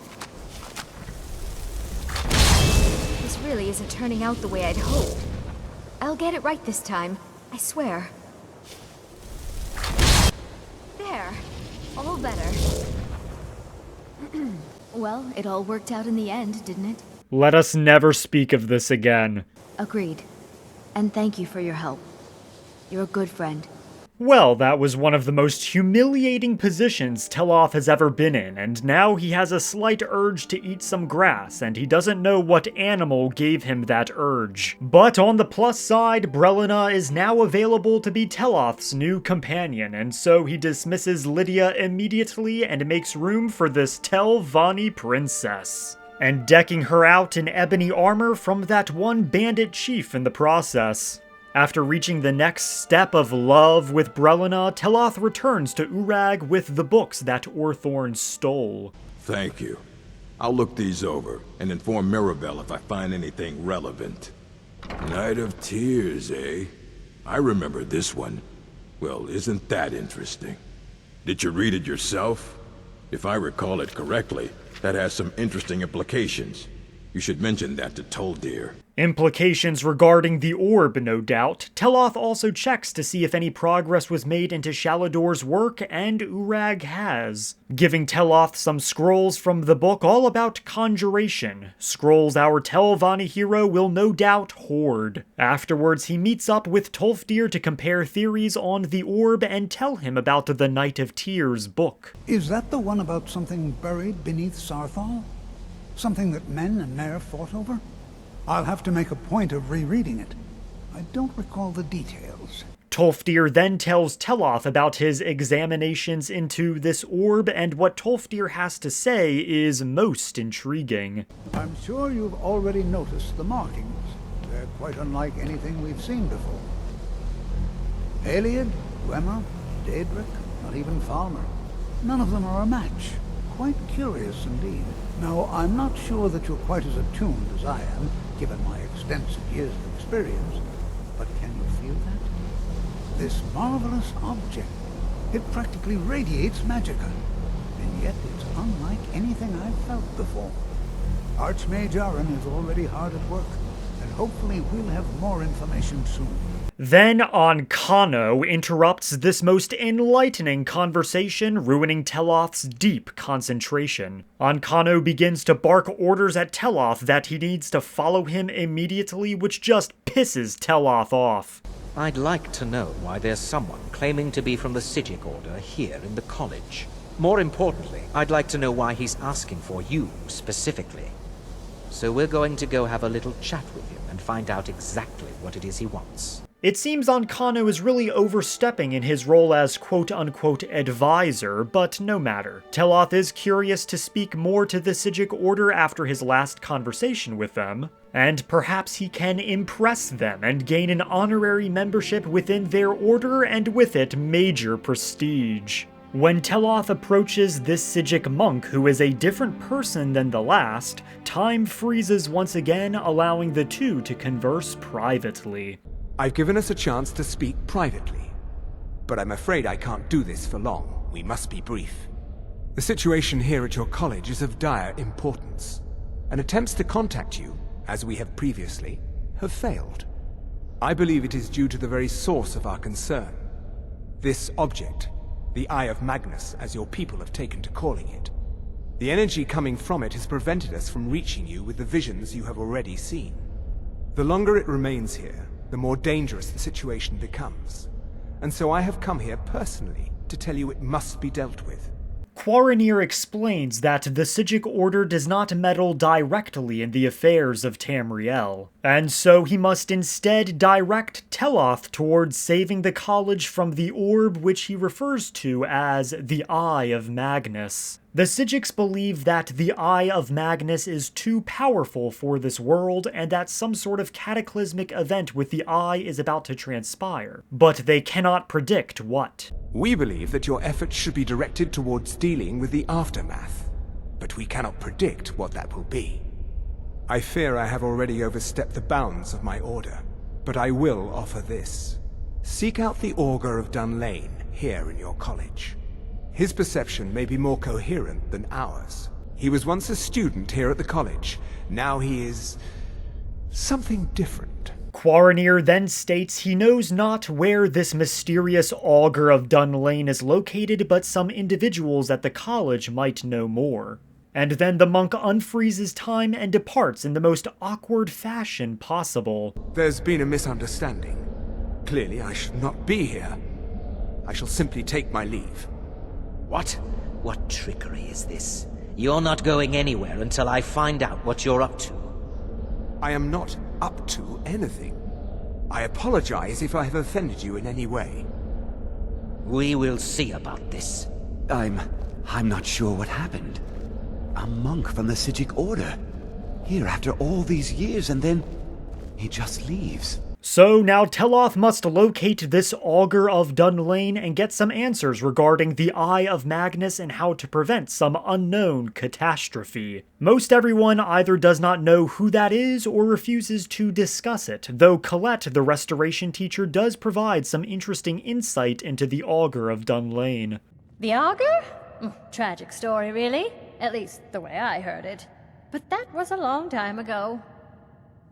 This really isn't turning out the way I'd hoped. I'll get it right this time. I swear. There. All better. Well, it all worked out in the end, didn't it? Let us never speak of this again. Agreed. And thank you for your help. You're a good friend. Well, that was one of the most humiliating positions Teloth has ever been in, and now he has a slight urge to eat some grass, and he doesn't know what animal gave him that urge. But on the plus side, Brelina is now available to be Teloth's new companion, and so he dismisses Lydia immediately and makes room for this Telvanni princess. And decking her out in ebony armor from that one bandit chief in the process. After reaching the next step of love with Brelina, Teloth returns to Urag with the books that Orthorn stole. Thank you. I'll look these over and inform Mirabelle if I find anything relevant. Night of Tears, eh? I remember this one. Well, isn't that interesting? Did you read it yourself? If I recall it correctly, that has some interesting implications. You should mention that to Toldir. Implications regarding the orb, no doubt. Teloth also checks to see if any progress was made into Shalador's work, and Urag has, giving Teloth some scrolls from the book all about conjuration, scrolls our Telvanni hero will no doubt hoard. Afterwards, he meets up with Tolfdir to compare theories on the orb and tell him about the Night of Tears book. Is that the one about something buried beneath Saarthal? Something that men and Mare fought over? I'll have to make a point of rereading it. I don't recall the details. Tolfdir then tells Teloth about his examinations into this orb, and what Tolfdir has to say is most intriguing. I'm sure you've already noticed the markings. They're quite unlike anything we've seen before. Aliad, Gwema, Daedric, not even Falmer. None of them are a match. Quite curious indeed. Now, I'm not sure that you're quite as attuned as I am, given my extensive years of experience, but can you feel that? This marvelous object, it practically radiates magicka, and yet it's unlike anything I've felt before. Archmage Aaron is already hard at work, and hopefully we'll have more information soon. Then Ancano interrupts this most enlightening conversation, ruining Teloth's deep concentration. Ancano begins to bark orders at Teloth that he needs to follow him immediately, which just pisses Teloth off. I'd like to know why there's someone claiming to be from the Psijic Order here in the college. More importantly, I'd like to know why he's asking for you specifically. So we're going to go have a little chat with him and find out exactly what it is he wants. It seems Ancano is really overstepping in his role as quote-unquote advisor, but no matter. Teloth is curious to speak more to the Psijic Order after his last conversation with them, and perhaps he can impress them and gain an honorary membership within their order, and with it major prestige. When Teloth approaches this Psijic monk, who is a different person than the last, time freezes once again, allowing the two to converse privately. I've given us a chance to speak privately, but I'm afraid I can't do this for long. We must be brief. The situation here at your college is of dire importance, and attempts to contact you, as we have previously, have failed. I believe it is due to the very source of our concern. This object, the Eye of Magnus, as your people have taken to calling it. The energy coming from it has prevented us from reaching you with the visions you have already seen. The longer it remains here, the more dangerous the situation becomes. And so I have come here personally to tell you it must be dealt with. Quaranir explains that the Psijic Order does not meddle directly in the affairs of Tamriel, and so he must instead direct Teloth towards saving the college from the orb which he refers to as the Eye of Magnus. The Psijics believe that the Eye of Magnus is too powerful for this world, and that some sort of cataclysmic event with the Eye is about to transpire, but they cannot predict what. We believe that your efforts should be directed towards dealing with the aftermath, but we cannot predict what that will be. I fear I have already overstepped the bounds of my order, but I will offer this. Seek out the Augur of Dunlane here in your college. His perception may be more coherent than ours. He was once a student here at the college. Now he is something different. Quaranir then states he knows not where this mysterious Augur of Dunlane is located, but some individuals at the college might know more. And then the monk unfreezes time and departs in the most awkward fashion possible. There's been a misunderstanding. Clearly I should not be here. I shall simply take my leave. What? What trickery is this? You're not going anywhere until I find out what you're up to. I am not up to anything. I apologize if I have offended you in any way. We will see about this. I'm not sure what happened. A monk from the Psijic Order. Here after all these years, and then he just leaves. So now Teloth must locate this Augur of Dunlane and get some answers regarding the Eye of Magnus and how to prevent some unknown catastrophe. Most everyone either does not know who that is or refuses to discuss it, though Colette, the restoration teacher, does provide some interesting insight into the Augur of Dunlane. The Augur? Tragic story, really. At least the way I heard it. But that was a long time ago.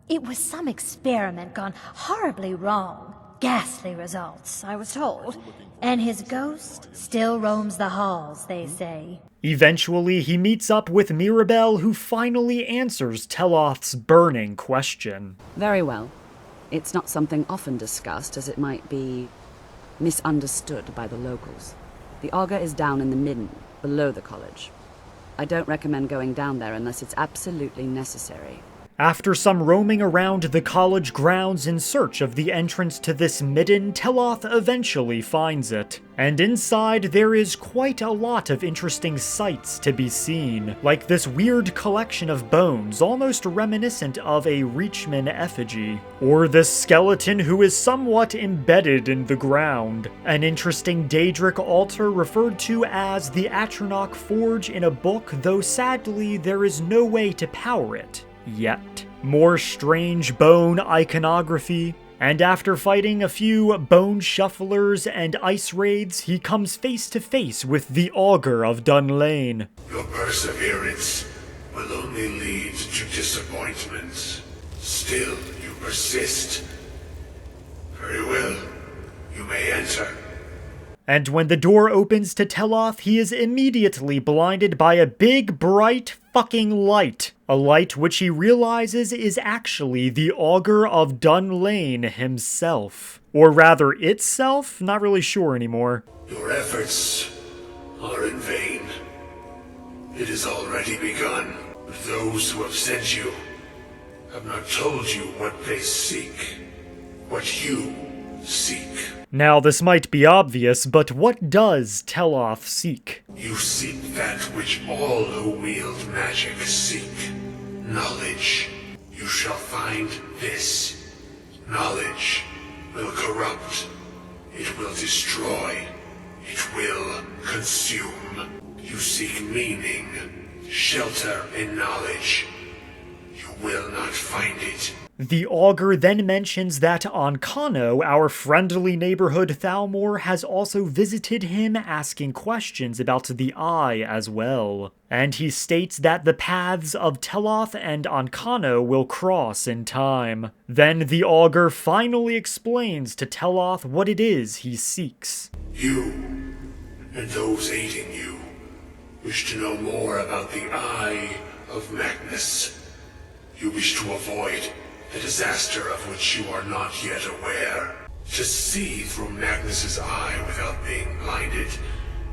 It was some experiment gone horribly wrong. Ghastly results, I was told. And his ghost still roams the halls, they say. Eventually, he meets up with Mirabelle, who finally answers Teloth's burning question. Very well. It's not something often discussed, as it might be misunderstood by the locals. The Augur is down in the midden, below the college. I don't recommend going down there unless it's absolutely necessary. After some roaming around the college grounds in search of the entrance to this midden, Teloth eventually finds it. And inside there is quite a lot of interesting sights to be seen, like this weird collection of bones almost reminiscent of a Reachman effigy, or this skeleton who is somewhat embedded in the ground, an interesting Daedric altar referred to as the Atronach Forge in a book, though sadly there is no way to power it. Yet. More strange bone iconography, and after fighting a few bone shufflers and ice raids, he comes face to face with the Augur of Dunlane. Your perseverance will only lead to disappointments. Still, you persist. Very well. You may enter. And when the door opens to Teloth, he is immediately blinded by a big, bright fucking light. A light which he realizes is actually the Augur of Dunlane himself. Or rather, itself? Not really sure anymore. Your efforts are in vain. It has already begun. Those who have sent you have not told you what they seek. What you seek. Now, this might be obvious, but what does Teloth seek? You seek that which all who wield magic seek. Knowledge. You shall find this. Knowledge will corrupt. It will destroy. It will consume. You seek meaning. Shelter in knowledge. You will not find it. The Augur then mentions that on Kano, our friendly neighborhood Thalmor has also visited him asking questions about the Eye as well. And he states that the paths of Teloth and Ankano will cross in time. Then the Augur finally explains to Teloth what it is he seeks. You, and those aiding you, wish to know more about the Eye of Magnus. You wish to avoid the disaster of which you are not yet aware. To see through Magnus's eye without being blinded,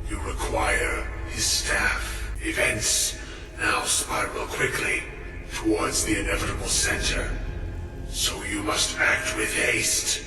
you require his staff. Events now spiral quickly towards the inevitable center, so you must act with haste.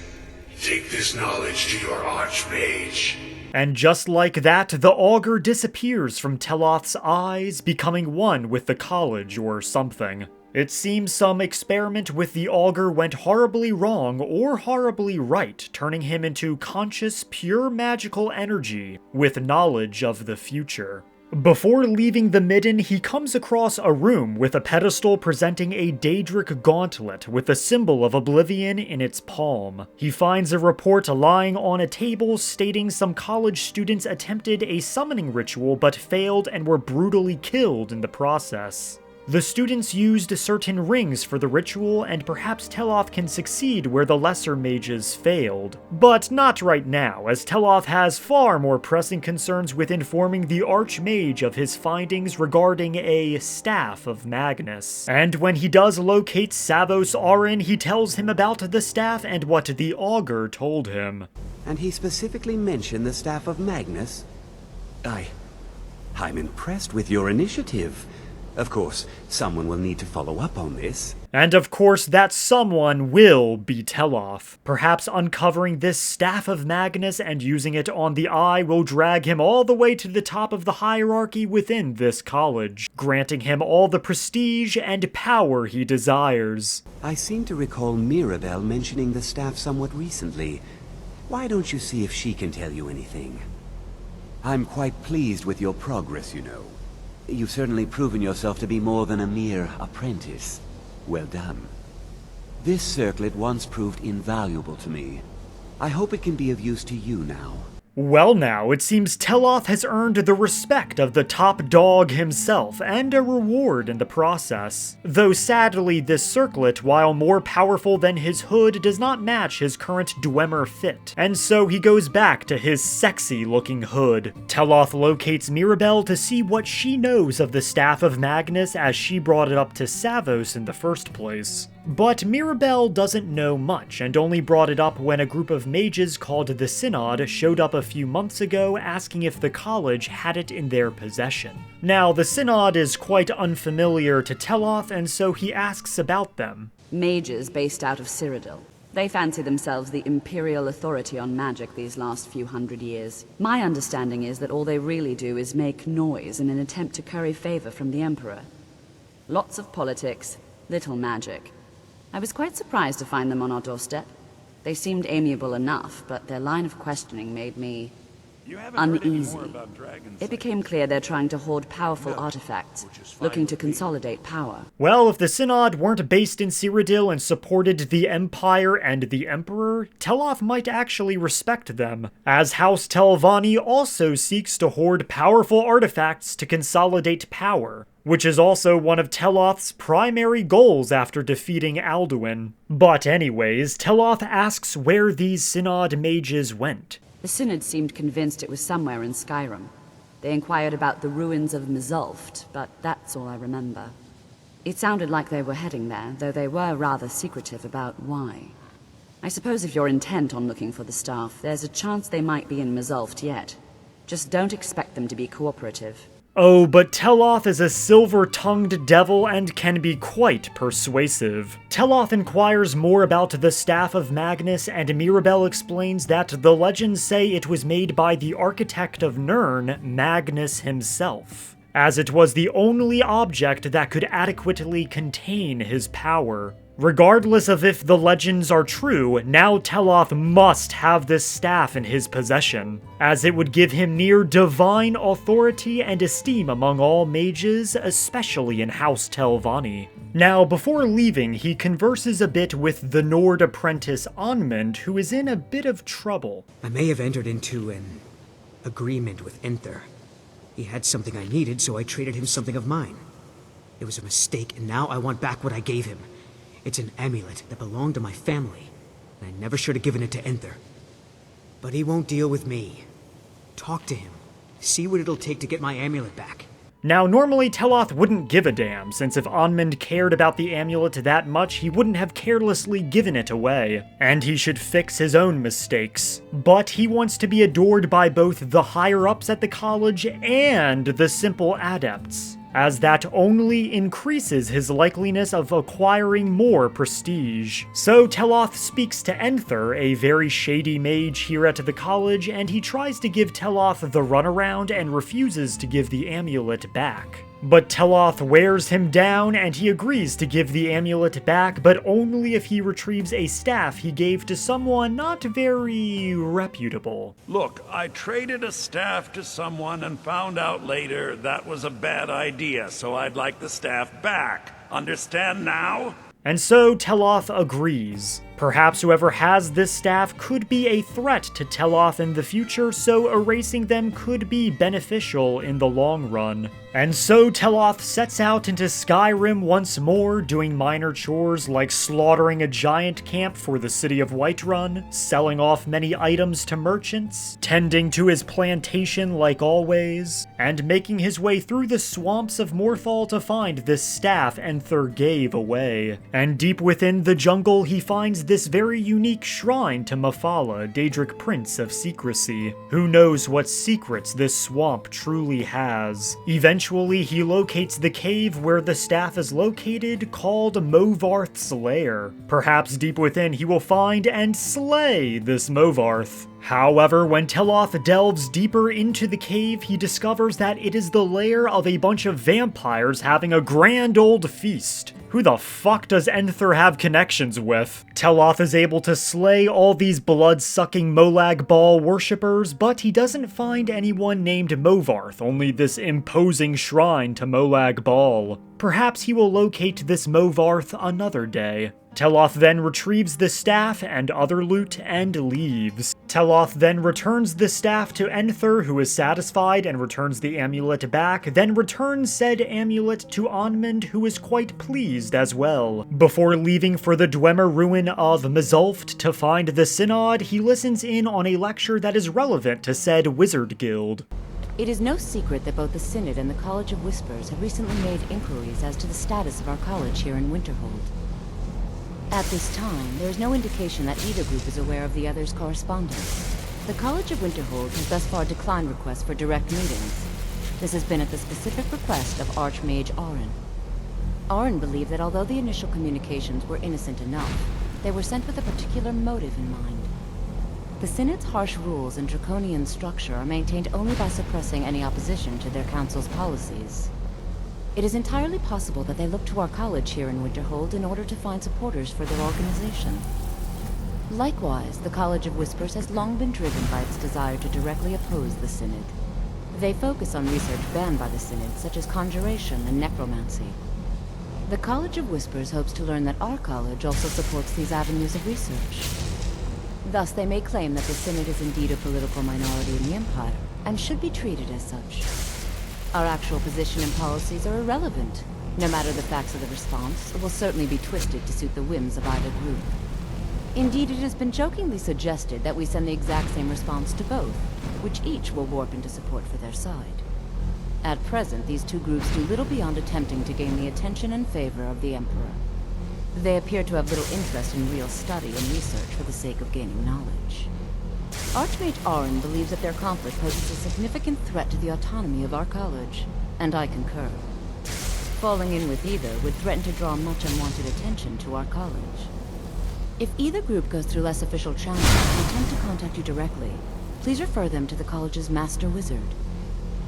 Take this knowledge to your Archmage. And just like that, the Augur disappears from Teloth's eyes, becoming one with the college or something. It seems some experiment with the Augur went horribly wrong or horribly right, turning him into conscious, pure magical energy with knowledge of the future. Before leaving the midden, he comes across a room with a pedestal presenting a Daedric gauntlet with the symbol of oblivion in its palm. He finds a report lying on a table stating some college students attempted a summoning ritual but failed and were brutally killed in the process. The students used certain rings for the ritual, and perhaps Teloth can succeed where the lesser mages failed. But not right now, as Teloth has far more pressing concerns with informing the Archmage of his findings regarding a Staff of Magnus. And when he does locate Savos Arin, he tells him about the staff and what the Augur told him. And he specifically mentioned the Staff of Magnus? I'm impressed with your initiative. Of course, someone will need to follow up on this. And of course, that someone will be Teloth. Perhaps uncovering this Staff of Magnus and using it on the Eye will drag him all the way to the top of the hierarchy within this college, granting him all the prestige and power he desires. I seem to recall Mirabelle mentioning the staff somewhat recently. Why don't you see if she can tell you anything? I'm quite pleased with your progress, you know. You've certainly proven yourself to be more than a mere apprentice. Well done. This circlet once proved invaluable to me. I hope it can be of use to you now. Well now, it seems Teloth has earned the respect of the top dog himself, and a reward in the process. Though sadly, this circlet, while more powerful than his hood, does not match his current Dwemer fit, and so he goes back to his sexy-looking hood. Teloth locates Mirabelle to see what she knows of the Staff of Magnus, as she brought it up to Savos in the first place. But Mirabelle doesn't know much, and only brought it up when a group of mages called the Synod showed up a few months ago asking if the college had it in their possession. Now, the Synod is quite unfamiliar to Teloth, and so he asks about them. Mages based out of Cyrodiil. They fancy themselves the imperial authority on magic these last few hundred years. My understanding is that all they really do is make noise in an attempt to curry favor from the Emperor. Lots of politics, little magic. I was quite surprised to find them on our doorstep. They seemed amiable enough, but their line of questioning made me uneasy. It became clear they're trying to hoard powerful artifacts, looking to consolidate power. Well, if the Synod weren't based in Cyrodiil and supported the Empire and the Emperor, Teloth might actually respect them, as House Telvanni also seeks to hoard powerful artifacts to consolidate power, which is also one of Teloth's primary goals after defeating Alduin. But anyways, Teloth asks where these Synod mages went. The Synod seemed convinced it was somewhere in Skyrim. They inquired about the ruins of Mzulft, but that's all I remember. It sounded like they were heading there, though they were rather secretive about why. I suppose if you're intent on looking for the staff, there's a chance they might be in Mzulft yet. Just don't expect them to be cooperative. Oh, but Teloth is a silver-tongued devil and can be quite persuasive. Teloth inquires more about the Staff of Magnus, and Mirabelle explains that the legends say it was made by the architect of Nirn, Magnus himself, as it was the only object that could adequately contain his power. Regardless of if the legends are true, now Teloth must have this staff in his possession, as it would give him near divine authority and esteem among all mages, especially in House Telvanni. Now, before leaving, he converses a bit with the Nord apprentice Onmund, who is in a bit of trouble. I may have entered into an agreement with Enther. He had something I needed, so I traded him something of mine. It was a mistake, and now I want back what I gave him. It's an amulet that belonged to my family, and I never should have given it to Enther. But he won't deal with me. Talk to him. See what it'll take to get my amulet back. Now, normally Teloth wouldn't give a damn, since if Onmund cared about the amulet that much, he wouldn't have carelessly given it away, and he should fix his own mistakes. But he wants to be adored by both the higher-ups at the college and the simple adepts, as that only increases his likeliness of acquiring more prestige. So Teloth speaks to Enther, a very shady mage here at the college, and he tries to give Teloth the runaround and refuses to give the amulet back. But Teloth wears him down, and he agrees to give the amulet back, but only if he retrieves a staff he gave to someone not very reputable. Look, I traded a staff to someone and found out later that was a bad idea, so I'd like the staff back. Understand now? And so Teloth agrees. Perhaps whoever has this staff could be a threat to Teloth in the future, so erasing them could be beneficial in the long run. And so Teloth sets out into Skyrim once more, doing minor chores like slaughtering a giant camp for the city of Whiterun, selling off many items to merchants, tending to his plantation like always, and making his way through the swamps of Morthal to find this staff Enther gave away. And deep within the jungle he finds finds this very unique shrine to Mephala, Daedric Prince of Secrecy. Who knows what secrets this swamp truly has. Eventually, he locates the cave where the staff is located, called Movarth's Lair. Perhaps deep within he will find and slay this Movarth. However, when Teloth delves deeper into the cave, he discovers that it is the lair of a bunch of vampires having a grand old feast. Who the fuck does Enther have connections with? Teloth is able to slay all these blood-sucking Molag Bal worshippers, but he doesn't find anyone named Movarth, only this imposing shrine to Molag Bal. Perhaps he will locate this Movarth another day. Teloth then retrieves the staff and other loot and leaves. Teloth then returns the staff to Enther, who is satisfied and returns the amulet back, then returns said amulet to Onmund, who is quite pleased as well. Before leaving for the Dwemer ruin of Mzulft to find the Synod, he listens in on a lecture that is relevant to said wizard guild. It is no secret that both the Synod and the College of Whispers have recently made inquiries as to the status of our college here in Winterhold. At this time, there is no indication that either group is aware of the other's correspondence. The College of Winterhold has thus far declined requests for direct meetings. This has been at the specific request of Archmage Auron. Auron believed that although the initial communications were innocent enough, they were sent with a particular motive in mind. The Synod's harsh rules and draconian structure are maintained only by suppressing any opposition to their council's policies. It is entirely possible that they look to our college here in Winterhold in order to find supporters for their organization. Likewise, the College of Whispers has long been driven by its desire to directly oppose the Synod. They focus on research banned by the Synod, such as conjuration and necromancy. The College of Whispers hopes to learn that our college also supports these avenues of research. Thus, they may claim that the Synod is indeed a political minority in the Empire, and should be treated as such. Our actual position and policies are irrelevant. No matter the facts of the response, it will certainly be twisted to suit the whims of either group. Indeed, it has been jokingly suggested that we send the exact same response to both, which each will warp into support for their side. At present, these two groups do little beyond attempting to gain the attention and favor of the Emperor. They appear to have little interest in real study and research for the sake of gaining knowledge. Archmage Auron believes that their conflict poses a significant threat to the autonomy of our college, and I concur. Falling in with either would threaten to draw much unwanted attention to our college. If either group goes through less official channels and attempt to contact you directly, please refer them to the college's Master Wizard.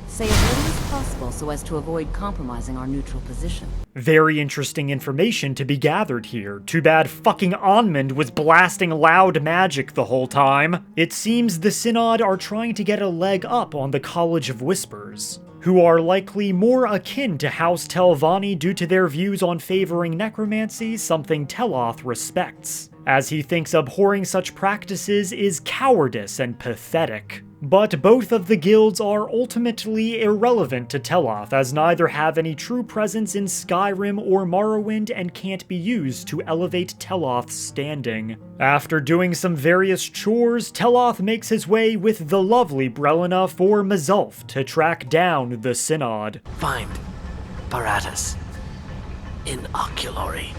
Say as little as possible so as to avoid compromising our neutral position. Very interesting information to be gathered here. Too bad fucking Onmund was blasting loud magic the whole time. It seems the Synod are trying to get a leg up on the College of Whispers, who are likely more akin to House Telvanni due to their views on favoring necromancy, something Teloth respects, as he thinks abhorring such practices is cowardice and pathetic. But both of the guilds are ultimately irrelevant to Teloth, as neither have any true presence in Skyrim or Morrowind and can't be used to elevate Teloth's standing. After doing some various chores, Teloth makes his way with the lovely Brelina for Mzulft to track down the Synod. Find Paratus in Oculory.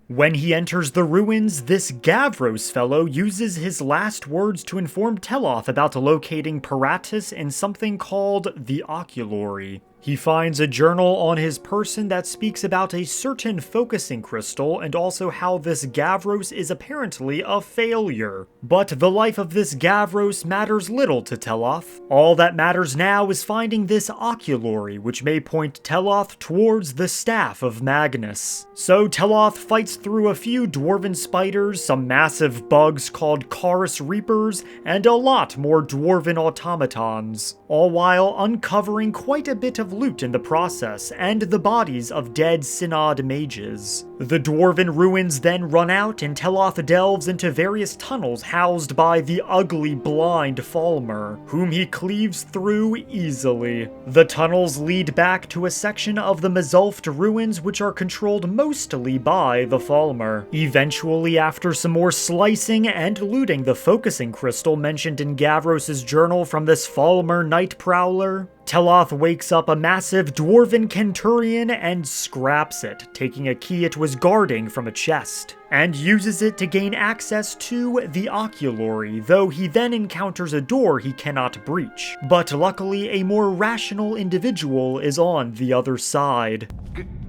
When he enters the ruins, this Gavros fellow uses his last words to inform Teloth about locating Paratus in something called the Oculory. He finds a journal on his person that speaks about a certain focusing crystal and also how this Gavros is apparently a failure. But the life of this Gavros matters little to Teloth. All that matters now is finding this Oculory, which may point Teloth towards the Staff of Magnus. So Teloth fights through a few dwarven spiders, some massive bugs called Chorus Reapers, and a lot more dwarven automatons, all while uncovering quite a bit of loot in the process, and the bodies of dead Synod mages. The dwarven ruins then run out, and Teloth delves into various tunnels housed by the ugly blind Falmer, whom he cleaves through easily. The tunnels lead back to a section of the Mzulft ruins which are controlled mostly by the Falmer. Eventually, after some more slicing and looting the focusing crystal mentioned in Gavros's journal from this Falmer night prowler, Teloth wakes up a massive dwarven Kenturian and scraps it, taking a key it was guarding from a chest, and uses it to gain access to the Oculory, though he then encounters a door he cannot breach. But luckily, a more rational individual is on the other side.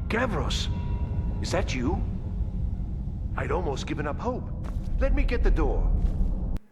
Gavros, is that you? I'd almost given up hope. Let me get the door.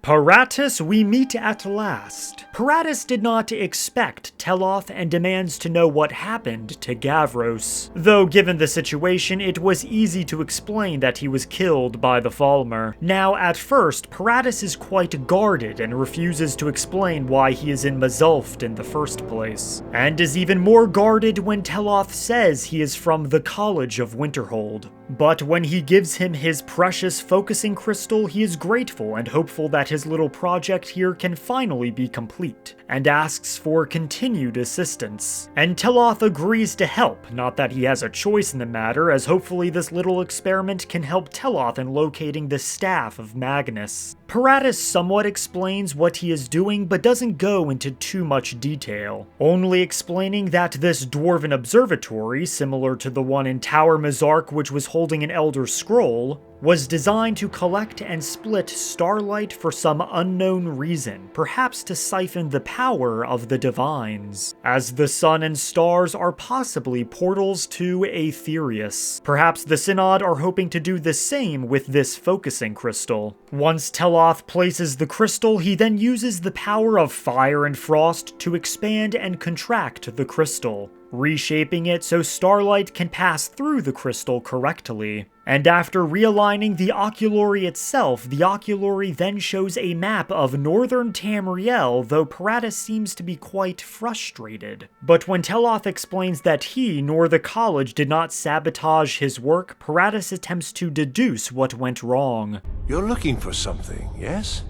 Paratus, we meet at last. Paratus did not expect Teloth and demands to know what happened to Gavros. Though given the situation, it was easy to explain that he was killed by the Falmer. Now, at first, Paratus is quite guarded and refuses to explain why he is in Mazulft in the first place, and is even more guarded when Teloth says he is from the College of Winterhold. But when he gives him his precious focusing crystal, he is grateful and hopeful that his little project here can finally be complete, and asks for continued assistance. And Teloth agrees to help, not that he has a choice in the matter, as hopefully this little experiment can help Teloth in locating the Staff of Magnus. Paratus somewhat explains what he is doing, but doesn't go into too much detail, only explaining that this dwarven observatory, similar to the one in Tower Mazark which was holding an Elder Scroll, was designed to collect and split starlight for some unknown reason, perhaps to siphon the power of the divines, as the sun and stars are possibly portals to Aetherius. Perhaps the Synod are hoping to do the same with this focusing crystal. Once Teloth places the crystal, he then uses the power of fire and frost to expand and contract the crystal, reshaping it so starlight can pass through the crystal correctly. And after realigning the Oculory itself, the Oculory then shows a map of northern Tamriel, though Paratus seems to be quite frustrated. But when Teloth explains that he nor the college did not sabotage his work, Paratus attempts to deduce what went wrong. You're looking for something, yes?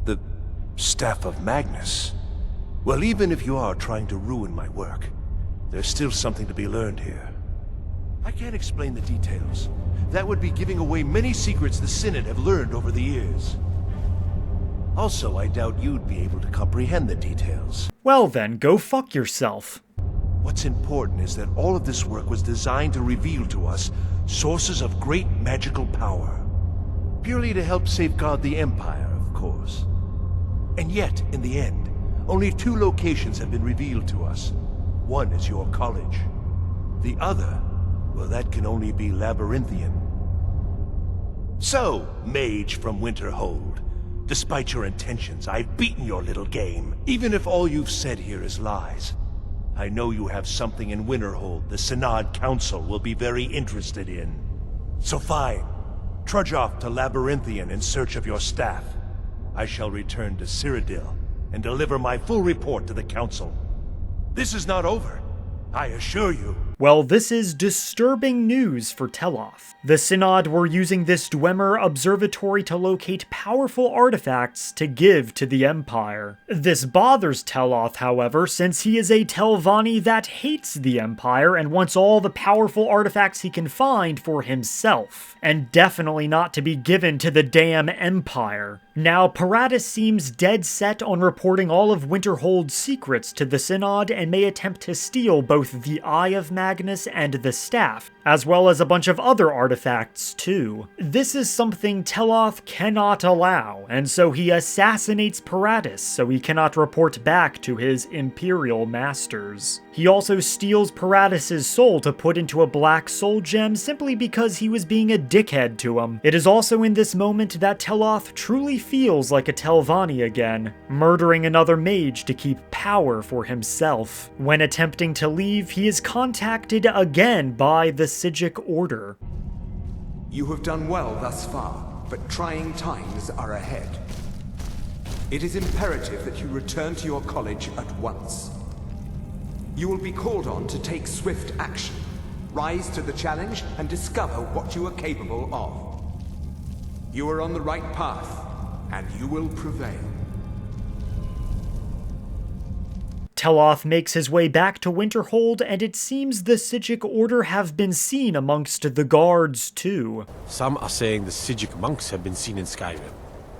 The Staff of Magnus. Well, even if you are trying to ruin my work, there's still something to be learned here. I can't explain the details. That would be giving away many secrets the Synod have learned over the years. Also, I doubt you'd be able to comprehend the details. Well then, go fuck yourself. What's important is that all of this work was designed to reveal to us sources of great magical power. Purely to help safeguard the Empire, of course. And yet, in the end, only 2 locations have been revealed to us. One is your college. The other, well, that can only be Labyrinthian. So, mage from Winterhold, despite your intentions, I've beaten your little game. Even if all you've said here is lies, I know you have something in Winterhold the Synod Council will be very interested in. So fine, trudge off to Labyrinthian in search of your staff. I shall return to Cyrodiil and deliver my full report to the Council. This is not over, I assure you. Well, this is disturbing news for Teloth. The Synod were using this Dwemer observatory to locate powerful artifacts to give to the Empire. This bothers Teloth, however, since he is a Telvanni that hates the Empire and wants all the powerful artifacts he can find for himself, and definitely not to be given to the damn Empire. Now, Paratus seems dead set on reporting all of Winterhold's secrets to the Synod and may attempt to steal both the Eye of Magnus and the Staff, as well as a bunch of other artifacts too. This is something Teloth cannot allow, and so he assassinates Paratus so he cannot report back to his Imperial masters. He also steals Paratus' soul to put into a black soul gem simply because he was being a dickhead to him. It is also in this moment that Teloth truly feels like a Telvanni again, murdering another mage to keep power for himself. When attempting to leave, he is contacted again by the Psijic Order. You have done well thus far, but trying times are ahead. It is imperative that you return to your college at once. You will be called on to take swift action, rise to the challenge, and discover what you are capable of. You are on the right path, and you will prevail. Teloth makes his way back to Winterhold, and it seems the Psijic Order have been seen amongst the guards too. Some are saying the Psijic monks have been seen in Skyrim.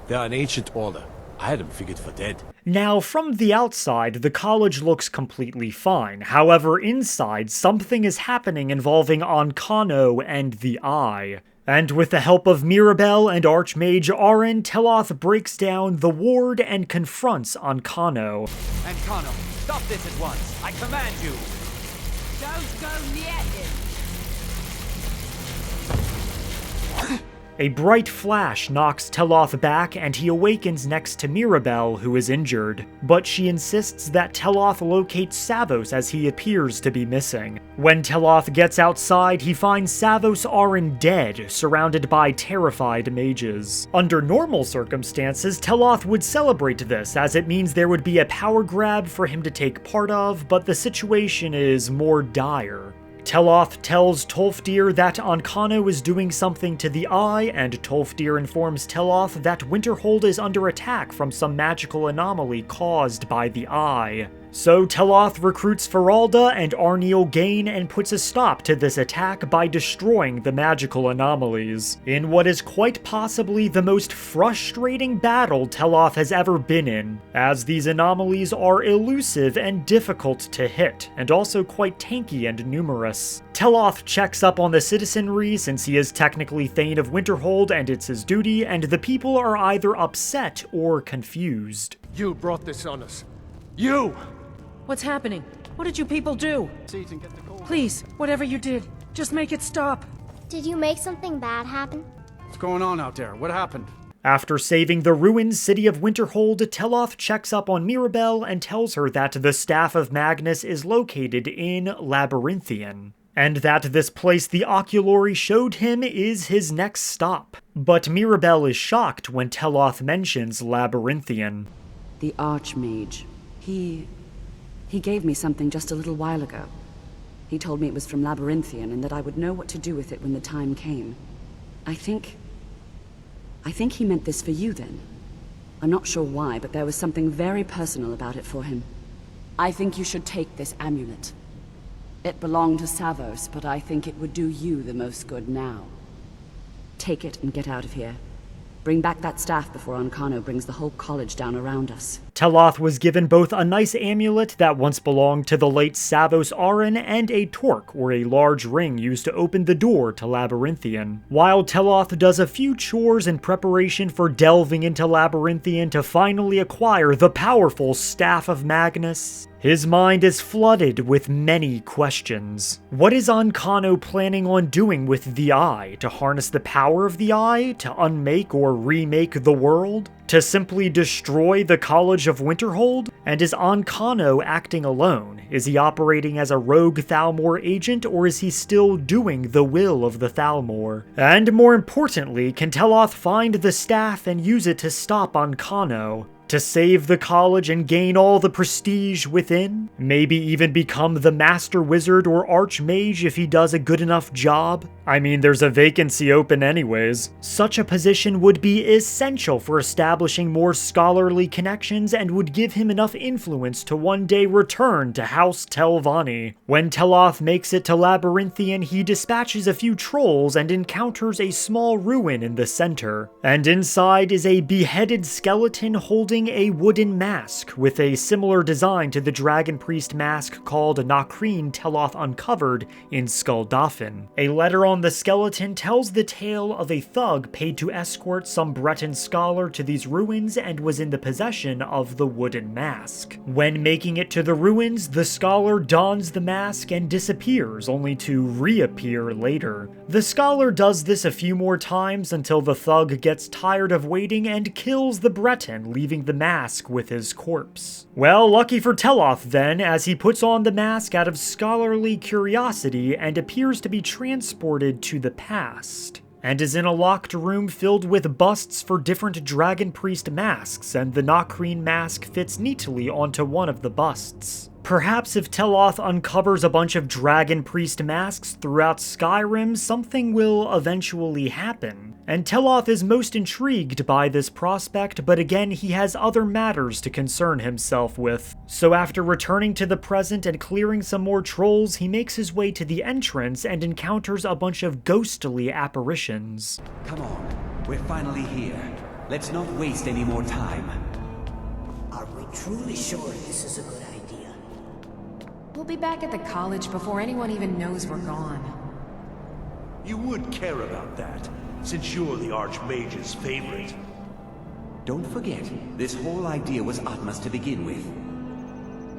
They are an ancient order. I had him figured for dead. Now, from the outside, the college looks completely fine. However, inside, something is happening involving Ancano and the Eye. And with the help of Mirabelle and Archmage Aren, Teloth breaks down the ward and confronts Ancano. Ancano, stop this at once! I command you! Don't go near him! A bright flash knocks Teloth back and he awakens next to Mirabelle, who is injured. But she insists that Teloth locates Savos as he appears to be missing. When Teloth gets outside, he finds Savos Aren dead, surrounded by terrified mages. Under normal circumstances, Teloth would celebrate this, as it means there would be a power grab for him to take part of, but the situation is more dire. Teloth tells Tolfdir that Ancano is doing something to the Eye, and Tolfdir informs Teloth that Winterhold is under attack from some magical anomaly caused by the Eye. So Teloth recruits Feralda and Arniel Gain and puts a stop to this attack by destroying the magical anomalies, in what is quite possibly the most frustrating battle Teloth has ever been in, as these anomalies are elusive and difficult to hit, and also quite tanky and numerous. Teloth checks up on the citizenry since he is technically Thane of Winterhold and it's his duty, and the people are either upset or confused. You brought this on us. You! What's happening? What did you people do? Please, whatever you did, just make it stop. Did you make something bad happen? What's going on out there? What happened? After saving the ruined city of Winterhold, Teloth checks up on Mirabelle and tells her that the Staff of Magnus is located in Labyrinthian, and that this place the Oculori showed him is his next stop. But Mirabelle is shocked when Teloth mentions Labyrinthian. The Archmage. He gave me something just a little while ago. He told me it was from Labyrinthian and that I would know what to do with it when the time came. I think he meant this for you then. I'm not sure why, but there was something very personal about it for him. I think you should take this amulet. It belonged to Savos, but I think it would do you the most good now. Take it and get out of here. Bring back that staff before Ancano brings the whole college down around us. Teloth was given both a nice amulet that once belonged to the late Savos Aren and a torque, or a large ring used to open the door to Labyrinthian. While Teloth does a few chores in preparation for delving into Labyrinthian to finally acquire the powerful Staff of Magnus, his mind is flooded with many questions. What is Ancano planning on doing with the Eye? To harness the power of the Eye? To unmake or remake the world? To simply destroy the College of Winterhold? And is Ancano acting alone? Is he operating as a rogue Thalmor agent, or is he still doing the will of the Thalmor? And more importantly, can Teloth find the staff and use it to stop Ancano? To save the college and gain all the prestige within? Maybe even become the Master Wizard or Archmage if he does a good enough job? I mean, there's a vacancy open anyways. Such a position would be essential for establishing more scholarly connections and would give him enough influence to one day return to House Telvanni. When Teloth makes it to Labyrinthian, he dispatches a few trolls and encounters a small ruin in the center. And inside is a beheaded skeleton holding a wooden mask with a similar design to the Dragon Priest mask called Nakreen Teloth uncovered in Skuldafn. A letter on the skeleton tells the tale of a thug paid to escort some Breton scholar to these ruins and was in the possession of the wooden mask. When making it to the ruins, the scholar dons the mask and disappears, only to reappear later. The scholar does this a few more times until the thug gets tired of waiting and kills the Breton, leaving the mask with his corpse. Well, lucky for Teloth then, as he puts on the mask out of scholarly curiosity and appears to be transported to the past, and is in a locked room filled with busts for different Dragon Priest masks, and the Nakreen mask fits neatly onto one of the busts. Perhaps if Teloth uncovers a bunch of Dragon Priest masks throughout Skyrim, something will eventually happen. And Teloth is most intrigued by this prospect, but again he has other matters to concern himself with. So after returning to the present and clearing some more trolls, he makes his way to the entrance and encounters a bunch of ghostly apparitions. Come on, we're finally here. Let's not waste any more time. truly sure this is a good idea? We'll be back at the college before anyone even knows we're gone. You would care about that, since you're the Archmage's favorite. Don't forget, this whole idea was Atma's to begin with.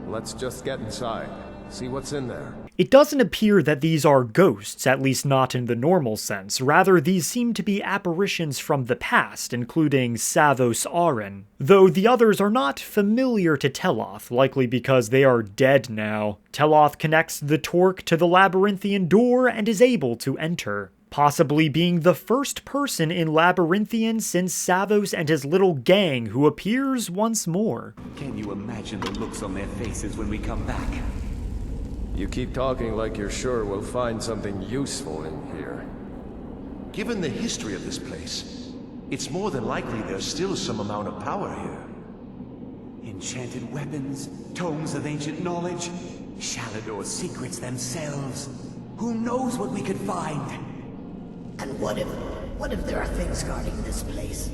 Let's just get inside, see what's in there. It doesn't appear that these are ghosts, at least not in the normal sense. Rather, these seem to be apparitions from the past, including Savos Aren. Though the others are not familiar to Teloth, likely because they are dead now. Teloth connects the torque to the labyrinthian door and is able to enter, possibly being the first person in Labyrinthian since Savos and his little gang who appears once more. Can you imagine the looks on their faces when we come back? You keep talking like you're sure we'll find something useful in here. Given the history of this place, it's more than likely there's still some amount of power here. Enchanted weapons, tomes of ancient knowledge, Shalador's secrets themselves. Who knows what we could find? And what if there are things guarding this place?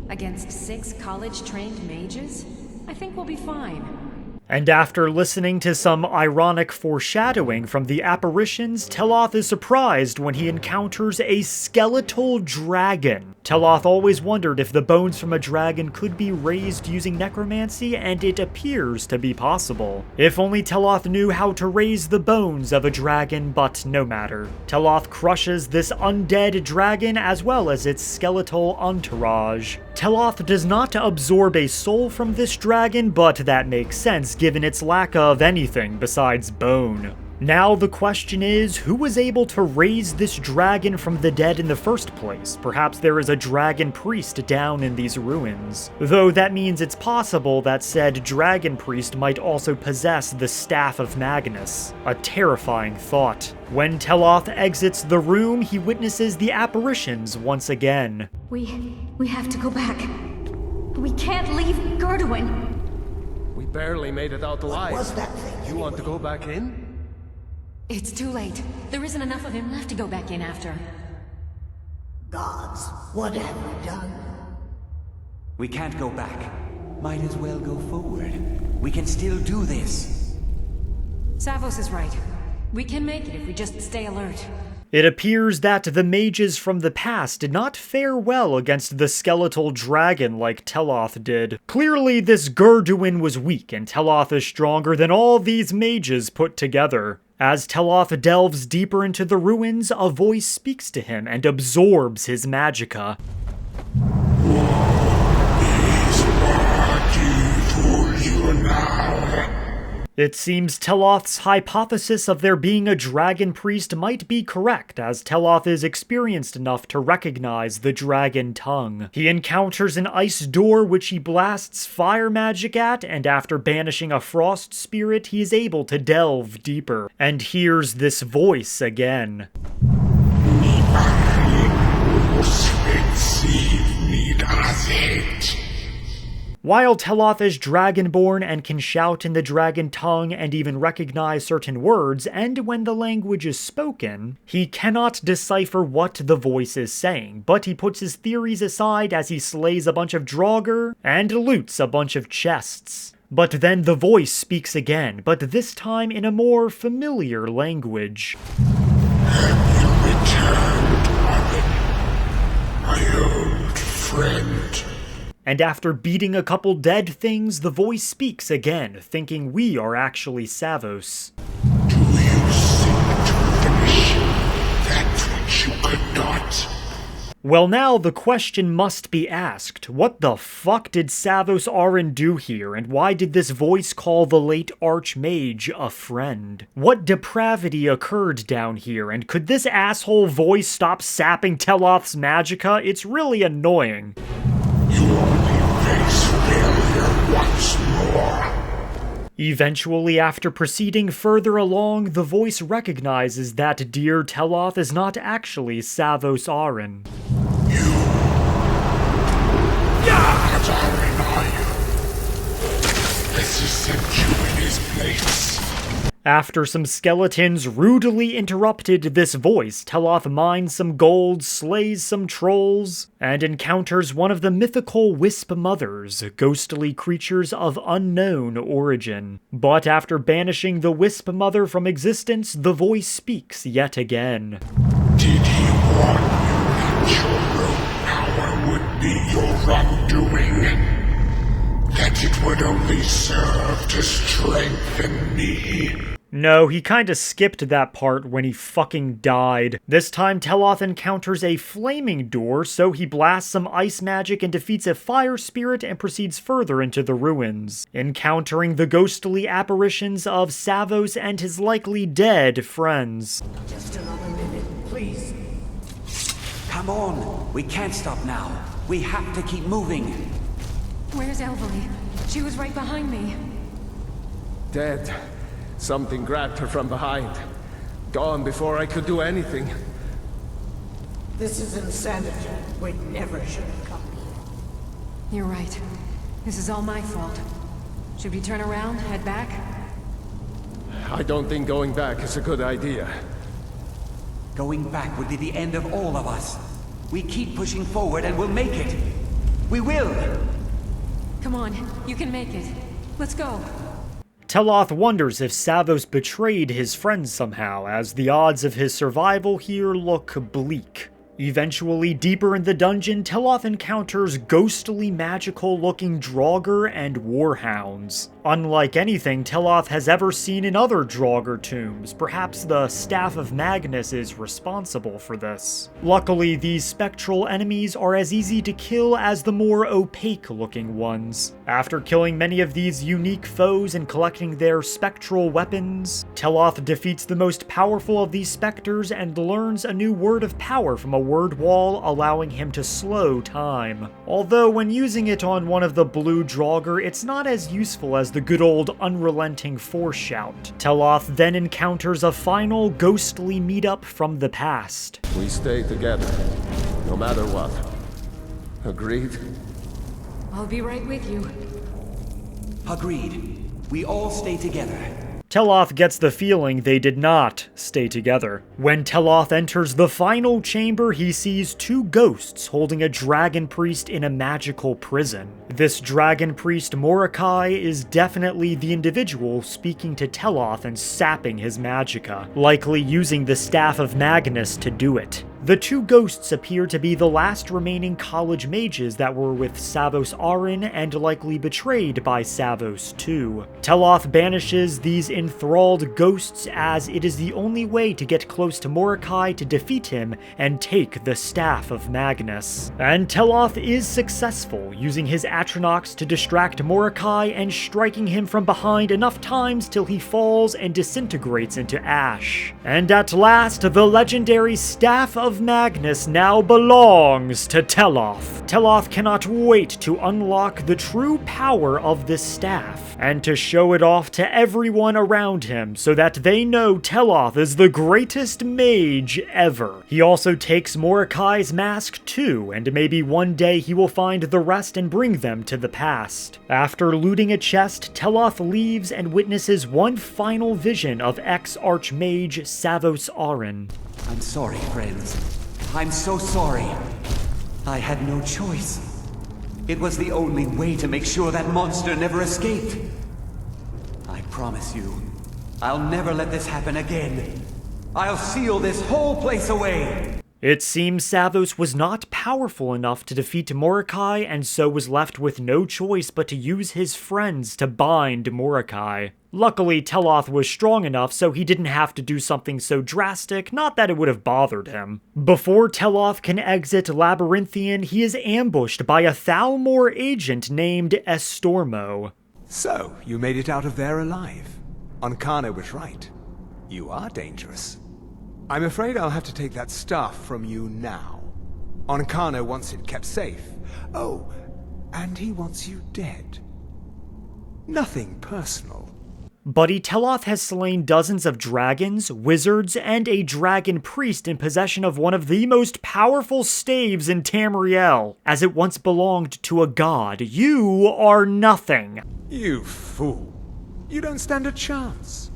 Against 6 college-trained mages? I think we'll be fine. And after listening to some ironic foreshadowing from the apparitions, Teloth is surprised when he encounters a skeletal dragon. Teloth always wondered if the bones from a dragon could be raised using necromancy, and it appears to be possible. If only Teloth knew how to raise the bones of a dragon, but no matter. Teloth crushes this undead dragon as well as its skeletal entourage. Teloth does not absorb a soul from this dragon, but that makes sense given its lack of anything besides bone. Now the question is, who was able to raise this dragon from the dead in the first place? Perhaps there is a dragon priest down in these ruins. Though that means it's possible that said dragon priest might also possess the Staff of Magnus. A terrifying thought. When Teloth exits the room, he witnesses the apparitions once again. We have to go back. We can't leave Gerduin. We barely made it out alive. What was that thing? You want to go back in? It's too late. There isn't enough of him left to go back in after. Gods, what have we done? We can't go back. Might as well go forward. We can still do this. Savos is right. We can make it if we just stay alert. It appears that the mages from the past did not fare well against the skeletal dragon like Teloth did. Clearly this Gerduin was weak, and Teloth is stronger than all these mages put together. As Teloth delves deeper into the ruins, a voice speaks to him and absorbs his magicka. It seems Teloth's hypothesis of there being a dragon priest might be correct, as Teloth is experienced enough to recognize the dragon tongue. He encounters an ice door which he blasts fire magic at, and after banishing a frost spirit, he is able to delve deeper, and hears this voice again. While Teloth is dragonborn and can shout in the dragon tongue and even recognize certain words, and when the language is spoken, he cannot decipher what the voice is saying, but he puts his theories aside as he slays a bunch of Draugr and loots a bunch of chests. But then the voice speaks again, but this time in a more familiar language. Have you returned, my old friend? And after beating a couple dead things, the voice speaks again, thinking we are actually Savos. Do you seek to finish that which you could not? Well, now the question must be asked. What the fuck did Savos Aren do here, and why did this voice call the late Archmage a friend? What depravity occurred down here, and could this asshole voice stop sapping Teloth's magicka? It's really annoying. Once more. Eventually, after proceeding further along, the voice recognizes that dear Teloth is not actually Savos Aren. What Aren are you? Has he sent you in his place? After some skeletons rudely interrupted this voice, Teloth mines some gold, slays some trolls, and encounters one of the mythical Wisp Mothers, ghostly creatures of unknown origin. But after banishing the Wisp Mother from existence, the voice speaks yet again. Did he warn you that your power would be your undoing? That it would only serve to strengthen me? No, he kinda skipped that part when he fucking died. This time, Teloth encounters a flaming door, so he blasts some ice magic and defeats a fire spirit and proceeds further into the ruins, encountering the ghostly apparitions of Savos and his likely dead friends. Just another minute, please. Come on, we can't stop now. We have to keep moving. Where's Elvely? She was right behind me. Dead. Something grabbed her from behind. Gone before I could do anything. This is insanity. We never should have come here. You're right. This is all my fault. Should we turn around, head back? I don't think going back is a good idea. Going back would be the end of all of us. We keep pushing forward and we'll make it. We will! Come on, you can make it. Let's go. Teloth wonders if Savos betrayed his friends somehow, as the odds of his survival here look bleak. Eventually, deeper in the dungeon, Teloth encounters ghostly magical-looking Draugr and Warhounds. Unlike anything Teloth has ever seen in other Draugr tombs, perhaps the Staff of Magnus is responsible for this. Luckily, these spectral enemies are as easy to kill as the more opaque-looking ones. After killing many of these unique foes and collecting their spectral weapons, Teloth defeats the most powerful of these specters and learns a new word of power from a word wall, allowing him to slow time. Although when using it on one of the blue Draugr, it's not as useful as the good old unrelenting force shout. Teloth then encounters a final ghostly meetup from the past. We stay together, no matter what. Agreed? I'll be right with you. Agreed. We all stay together. Teloth gets the feeling they did not stay together. When Teloth enters the final chamber, he sees two ghosts holding a dragon priest in a magical prison. This dragon priest, Mordecai, is definitely the individual speaking to Teloth and sapping his magicka, likely using the Staff of Magnus to do it. The two ghosts appear to be the last remaining college mages that were with Savos Arin and likely betrayed by Savos too. Teloth banishes these enthralled ghosts as it is the only way to get close to Mordecai to defeat him and take the Staff of Magnus. And Teloth is successful, using his Atronachs to distract Mordecai and striking him from behind enough times till he falls and disintegrates into ash. And at last, the legendary Staff of Magnus now belongs to Teloth. Teloth cannot wait to unlock the true power of this staff, and to show it off to everyone around him so that they know Teloth is the greatest mage ever. He also takes Mordecai's mask too, and maybe one day he will find the rest and bring them to the past. After looting a chest, Teloth leaves and witnesses one final vision of ex-archmage Savos Arin. I'm sorry, friends. I'm so sorry. I had no choice. It was the only way to make sure that monster never escaped. I promise you, I'll never let this happen again. I'll seal this whole place away. It seems Savos was not powerful enough to defeat Mordecai, and so was left with no choice but to use his friends to bind Mordecai. Luckily, Teloth was strong enough so he didn't have to do something so drastic, not that it would have bothered him. Before Teloth can exit Labyrinthian, he is ambushed by a Thalmor agent named Estormo. So, you made it out of there alive. Ancano was right. You are dangerous. I'm afraid I'll have to take that stuff from you now. Ancano wants it kept safe. Oh, and he wants you dead. Nothing personal. Buddy Teloth has slain dozens of dragons, wizards, and a dragon priest in possession of one of the most powerful staves in Tamriel, as it once belonged to a god. You are nothing. You fool. You don't stand a chance.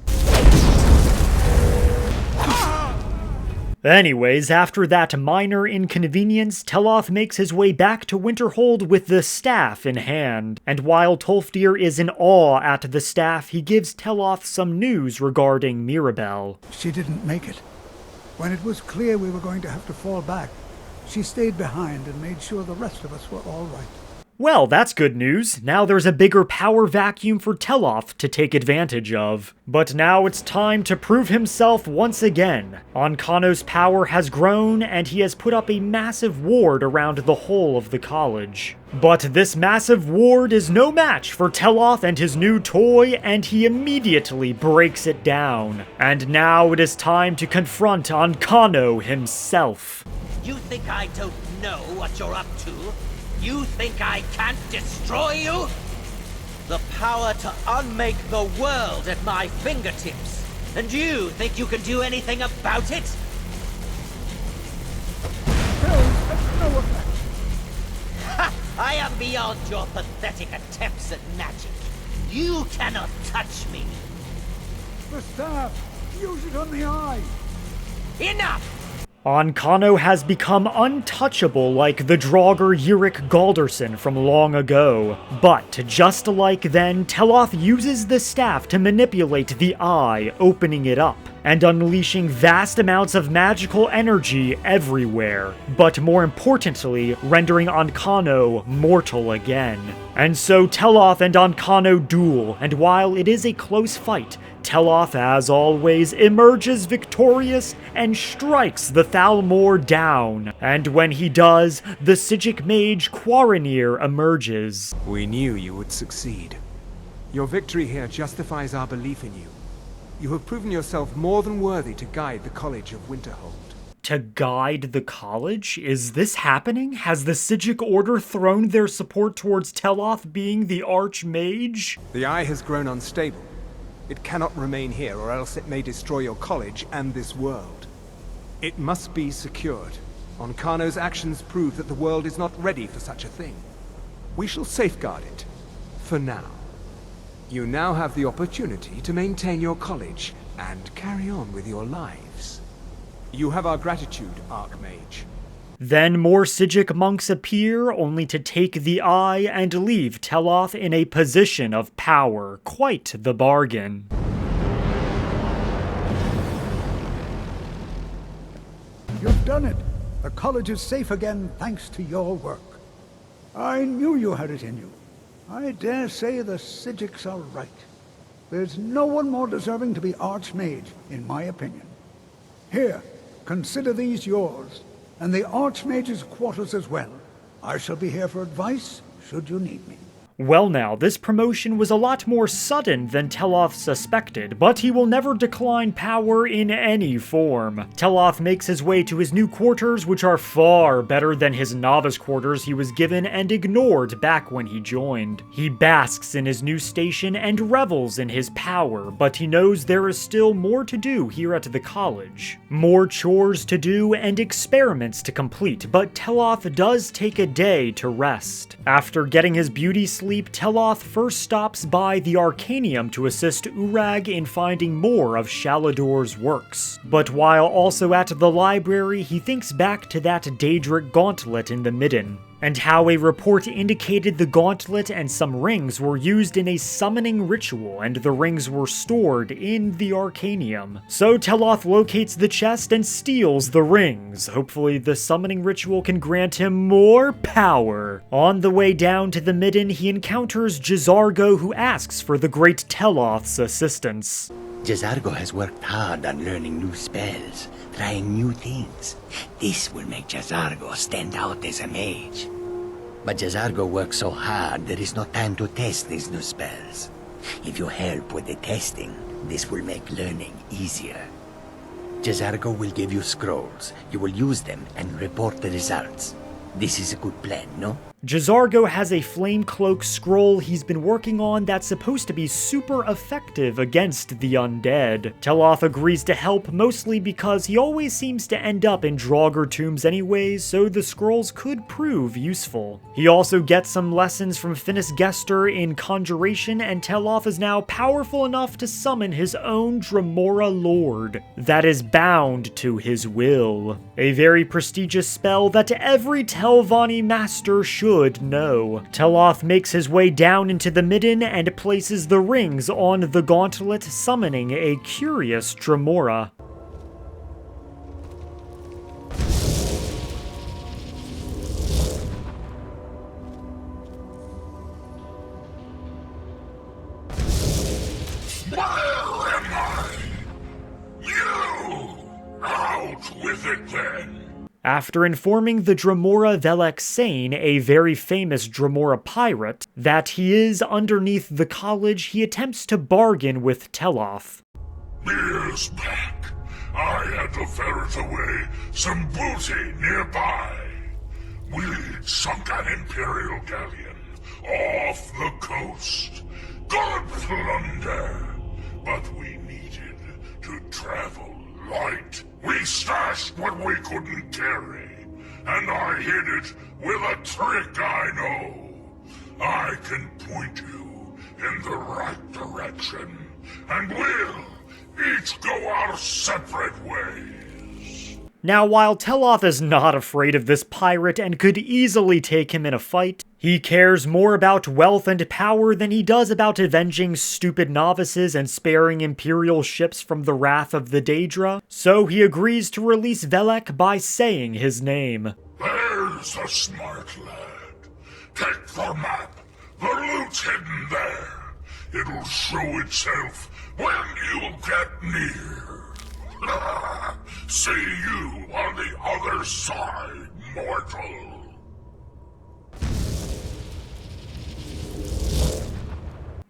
Anyways, after that minor inconvenience, Teloth makes his way back to Winterhold with the staff in hand. And while Tolfdir is in awe at the staff, he gives Teloth some news regarding Mirabelle. She didn't make it. When it was clear we were going to have to fall back, she stayed behind and made sure the rest of us were all right. Well, that's good news. Now there's a bigger power vacuum for Teloth to take advantage of. But now it's time to prove himself once again. Ankano's power has grown, and he has put up a massive ward around the whole of the college. But this massive ward is no match for Teloth and his new toy, and he immediately breaks it down. And now it is time to confront Ankano himself. You think I don't know what you're up to? You think I can't destroy you? The power to unmake the world at my fingertips. And you think you can do anything about it? No effect. Ha! I am beyond your pathetic attempts at magic. You cannot touch me. The staff! Use it on the eye! Enough! Ankano has become untouchable like the Draugr Yurik Galderson from long ago. But just like then, Teloth uses the staff to manipulate the eye, opening it up, and unleashing vast amounts of magical energy everywhere. But more importantly, rendering Ankano mortal again. And so Teloth and Ankano duel, and while it is a close fight, Teloth, as always, emerges victorious and strikes the Thalmor down. And when he does, the Psijic mage Quaranir emerges. We knew you would succeed. Your victory here justifies our belief in you. You have proven yourself more than worthy to guide the College of Winterhold. To guide the college? Is this happening? Has the Psijic Order thrown their support towards Teloth being the Archmage? The eye has grown unstable. It cannot remain here, or else it may destroy your college and this world. It must be secured. Ankano's actions prove that the world is not ready for such a thing. We shall safeguard it. For now. You now have the opportunity to maintain your college and carry on with your lives. You have our gratitude, Archmage. Then more Psijic monks appear, only to take the eye and leave Teloth in a position of power. Quite the bargain. You've done it. The college is safe again thanks to your work. I knew you had it in you. I dare say the Psijics are right. There's no one more deserving to be Archmage, in my opinion. Here, consider these yours. And the Archmage's quarters as well. I shall be here for advice, should you need me. Well now, this promotion was a lot more sudden than Teloth suspected, but he will never decline power in any form. Teloth makes his way to his new quarters, which are far better than his novice quarters he was given and ignored back when he joined. He basks in his new station and revels in his power, but he knows there is still more to do here at the college. More chores to do and experiments to complete, but Teloth does take a day to rest. After getting his beauty sleep, Teloth first stops by the Arcanium to assist Urag in finding more of Shalador's works. But while also at the library, he thinks back to that Daedric gauntlet in the Midden, and how a report indicated the gauntlet and some rings were used in a summoning ritual, and the rings were stored in the Arcanium. So Teloth locates the chest and steals the rings. Hopefully the summoning ritual can grant him more power. On the way down to the Midden, he encounters Jazargo, who asks for the great Teloth's assistance. Jazargo has worked hard on learning new spells, trying new things. This will make Jazargo stand out as a mage. But Jazargo works so hard, there is no time to test these new spells. If you help with the testing, this will make learning easier. Jazargo will give you scrolls. You will use them and report the results. This is a good plan, no? J'zargo has a flame cloak scroll he's been working on that's supposed to be super effective against the undead. Teloth agrees to help, mostly because he always seems to end up in Draugr tombs anyways, so the scrolls could prove useful. He also gets some lessons from Finis Gester in conjuration, and Teloth is now powerful enough to summon his own Dremora Lord that is bound to his will. A very prestigious spell that every Telvanni master should know. Teloth makes his way down into the midden and places the rings on the gauntlet, summoning a curious Dremora. Where am I? You! Out with it then! After informing the Dremora Velek Sane, a very famous Dremora pirate, that he is underneath the college, he attempts to bargain with Teloth. Years back, I had to ferret away some booty nearby. We'd sunk an Imperial galleon off the coast. Good plunder, but we needed to travel light. We stashed what we couldn't carry, and I hid it with a trick I know. I can point you in the right direction, and we'll each go our separate ways. Now, while Teloth is not afraid of this pirate and could easily take him in a fight, he cares more about wealth and power than he does about avenging stupid novices and sparing Imperial ships from the wrath of the Daedra, so he agrees to release Velek by saying his name. There's a smart lad. Take the map. The loot's hidden there. It'll show itself when you get near. See you on the other side, mortal.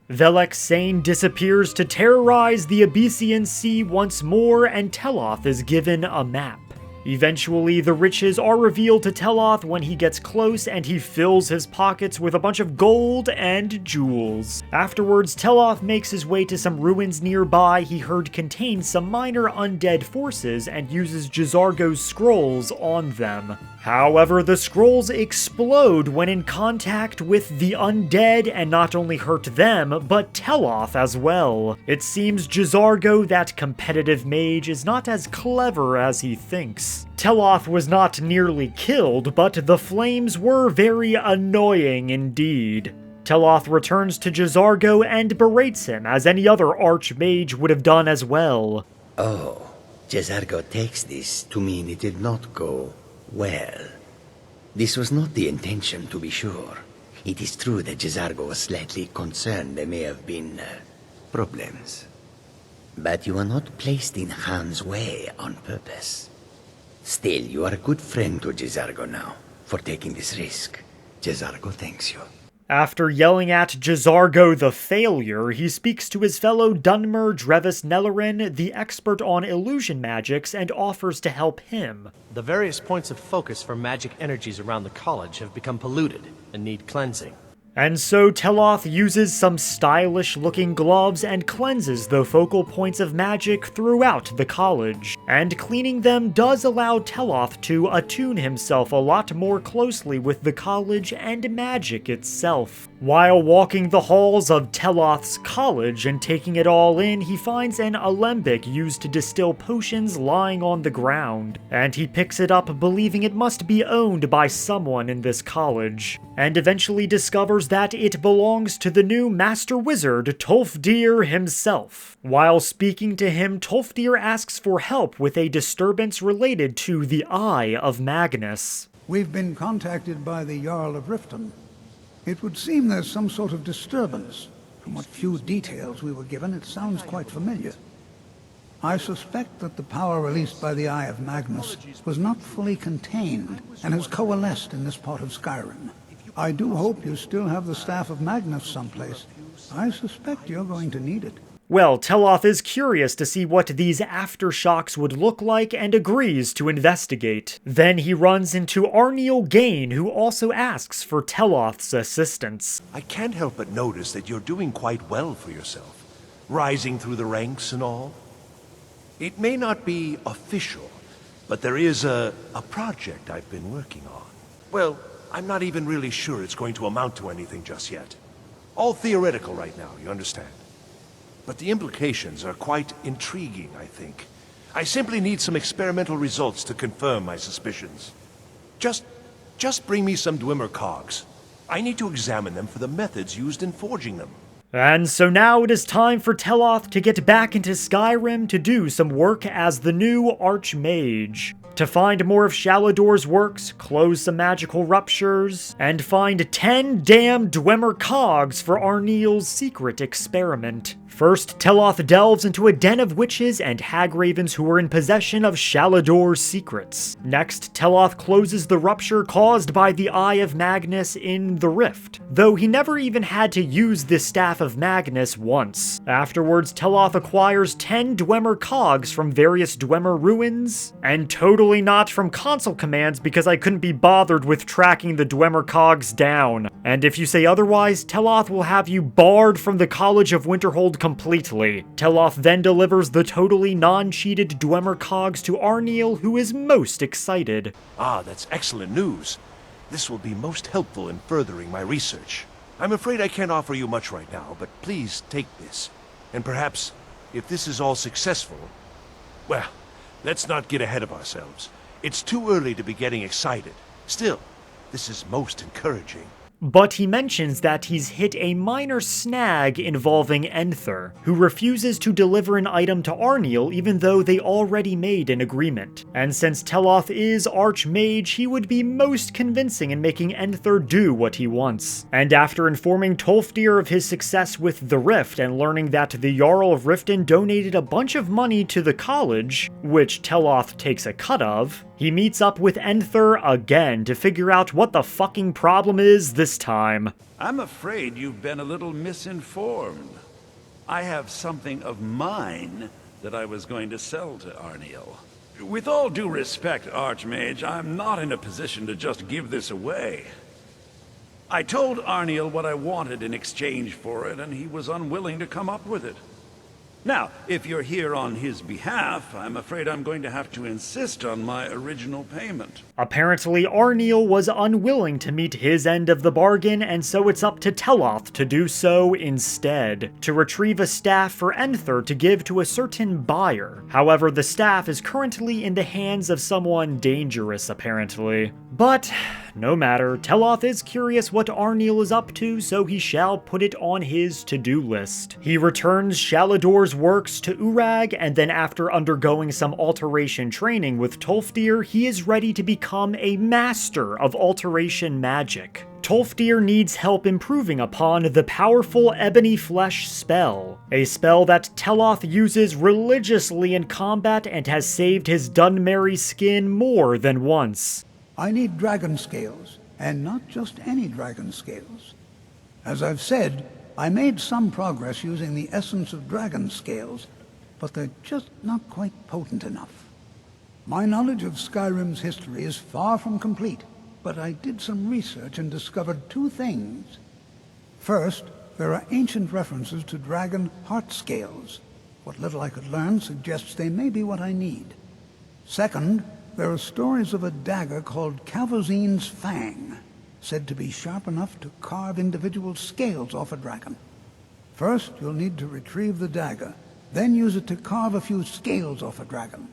Velek Sane disappears to terrorize the Abyssian Sea once more, and Teloth is given a map. Eventually, the riches are revealed to Teloth when he gets close, and he fills his pockets with a bunch of gold and jewels. Afterwards, Teloth makes his way to some ruins nearby he heard contain some minor undead forces and uses J'zargo's scrolls on them. However, the scrolls explode when in contact with the undead and not only hurt them, but Teloth as well. It seems J'zargo, that competitive mage, is not as clever as he thinks. Teloth was not nearly killed, but the flames were very annoying indeed. Teloth returns to J'zargo and berates him, as any other archmage would have done as well. Oh, J'zargo takes this to mean it did not go well. This was not the intention, to be sure. It is true that J'zargo was slightly concerned there may have been problems. But you are not placed in harm's way on purpose. Still, you are a good friend to J'zargo now, for taking this risk. J'zargo thanks you. After yelling at J'zargo the failure, he speaks to his fellow Dunmer Drevis Nellerin, the expert on illusion magics, and offers to help him. The various points of focus for magic energies around the college have become polluted and need cleansing. And so Teloth uses some stylish-looking gloves and cleanses the focal points of magic throughout the college. And cleaning them does allow Teloth to attune himself a lot more closely with the college and magic itself. While walking the halls of Teloth's college and taking it all in, he finds an alembic used to distill potions lying on the ground, and he picks it up believing it must be owned by someone in this college, and eventually discovers that it belongs to the new Master Wizard, Tolfdir himself. While speaking to him, Tolfdir asks for help with a disturbance related to the Eye of Magnus. We've been contacted by the Jarl of Riften. It would seem there's some sort of disturbance. From what few details we were given, it sounds quite familiar. I suspect that the power released by the Eye of Magnus was not fully contained and has coalesced in this part of Skyrim. I do hope you still have the Staff of Magnus someplace. I suspect you're going to need it. Well, Teloth is curious to see what these aftershocks would look like and agrees to investigate. Then he runs into Arniel Gain, who also asks for Teloth's assistance. I can't help but notice that you're doing quite well for yourself, rising through the ranks and all. It may not be official, but there is a project I've been working on. Well, I'm not even really sure it's going to amount to anything just yet. All theoretical right now, you understand? But the implications are quite intriguing, I think. I simply need some experimental results to confirm my suspicions. Just bring me some Dwemer cogs. I need to examine them for the methods used in forging them. And so now it is time for Teloth to get back into Skyrim to do some work as the new Archmage. To find more of Shalador's works, close some magical ruptures, and find 10 damn Dwemer cogs for Arniel's secret experiment. First, Teloth delves into a den of witches and hag-ravens who are in possession of Shalador's secrets. Next, Teloth closes the rupture caused by the Eye of Magnus in the Rift, though he never even had to use the Staff of Magnus once. Afterwards, Teloth acquires 10 Dwemer cogs from various Dwemer ruins, and totally not from console commands because I couldn't be bothered with tracking the Dwemer cogs down. And if you say otherwise, Teloth will have you barred from the College of Winterhold completely. Teloth then delivers the totally non-cheated Dwemer cogs to Arniel, who is most excited. Ah, that's excellent news. This will be most helpful in furthering my research. I'm afraid I can't offer you much right now, but please take this. And perhaps, if this is all successful, well, let's not get ahead of ourselves. It's too early to be getting excited. Still, this is most encouraging. But he mentions that he's hit a minor snag involving Enther, who refuses to deliver an item to Arniel even though they already made an agreement. And since Teloth is Archmage, he would be most convincing in making Enther do what he wants. And after informing Tolfdir of his success with the Rift and learning that the Jarl of Riften donated a bunch of money to the college, which Teloth takes a cut of, he meets up with Enther again to figure out what the fucking problem is this time. I'm afraid you've been a little misinformed. I have something of mine that I was going to sell to Arniel. With all due respect, Archmage, I'm not in a position to just give this away. I told Arniel what I wanted in exchange for it, and he was unwilling to come up with it. Now, if you're here on his behalf, I'm afraid I'm going to have to insist on my original payment. Apparently, Arniel was unwilling to meet his end of the bargain, and so it's up to Teloth to do so instead, to retrieve a staff for Enther to give to a certain buyer. However, the staff is currently in the hands of someone dangerous, apparently. But no matter, Teloth is curious what Arniel is up to, so he shall put it on his to-do list. He returns Shalador's works to Urag, and then after undergoing some alteration training with Tolfdir, he is ready to become a master of alteration magic. Tolfdir needs help improving upon the powerful Ebony Flesh spell, a spell that Teloth uses religiously in combat and has saved his Dunmerry skin more than once. I need dragon scales, and not just any dragon scales. As I've said, I made some progress using the essence of dragon scales, but they're just not quite potent enough. My knowledge of Skyrim's history is far from complete, but I did some research and discovered two things. First, there are ancient references to dragon heart scales. What little I could learn suggests they may be what I need. Second, there are stories of a dagger called Calvozine's Fang, said to be sharp enough to carve individual scales off a dragon. First, you'll need to retrieve the dagger, then use it to carve a few scales off a dragon.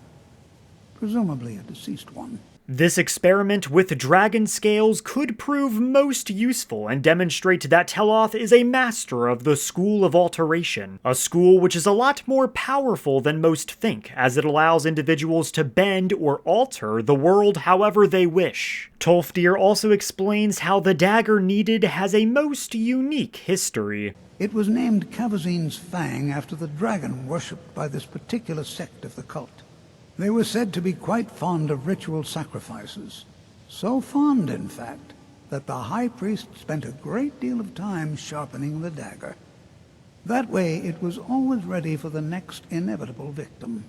Presumably a deceased one. This experiment with dragon scales could prove most useful and demonstrate that Teloth is a master of the School of Alteration, a school which is a lot more powerful than most think, as it allows individuals to bend or alter the world however they wish. Tolfdir also explains how the dagger needed has a most unique history. It was named Calvozine's Fang after the dragon worshipped by this particular sect of the cult. They were said to be quite fond of ritual sacrifices. So fond, in fact, that the high priest spent a great deal of time sharpening the dagger. That way it was always ready for the next inevitable victim.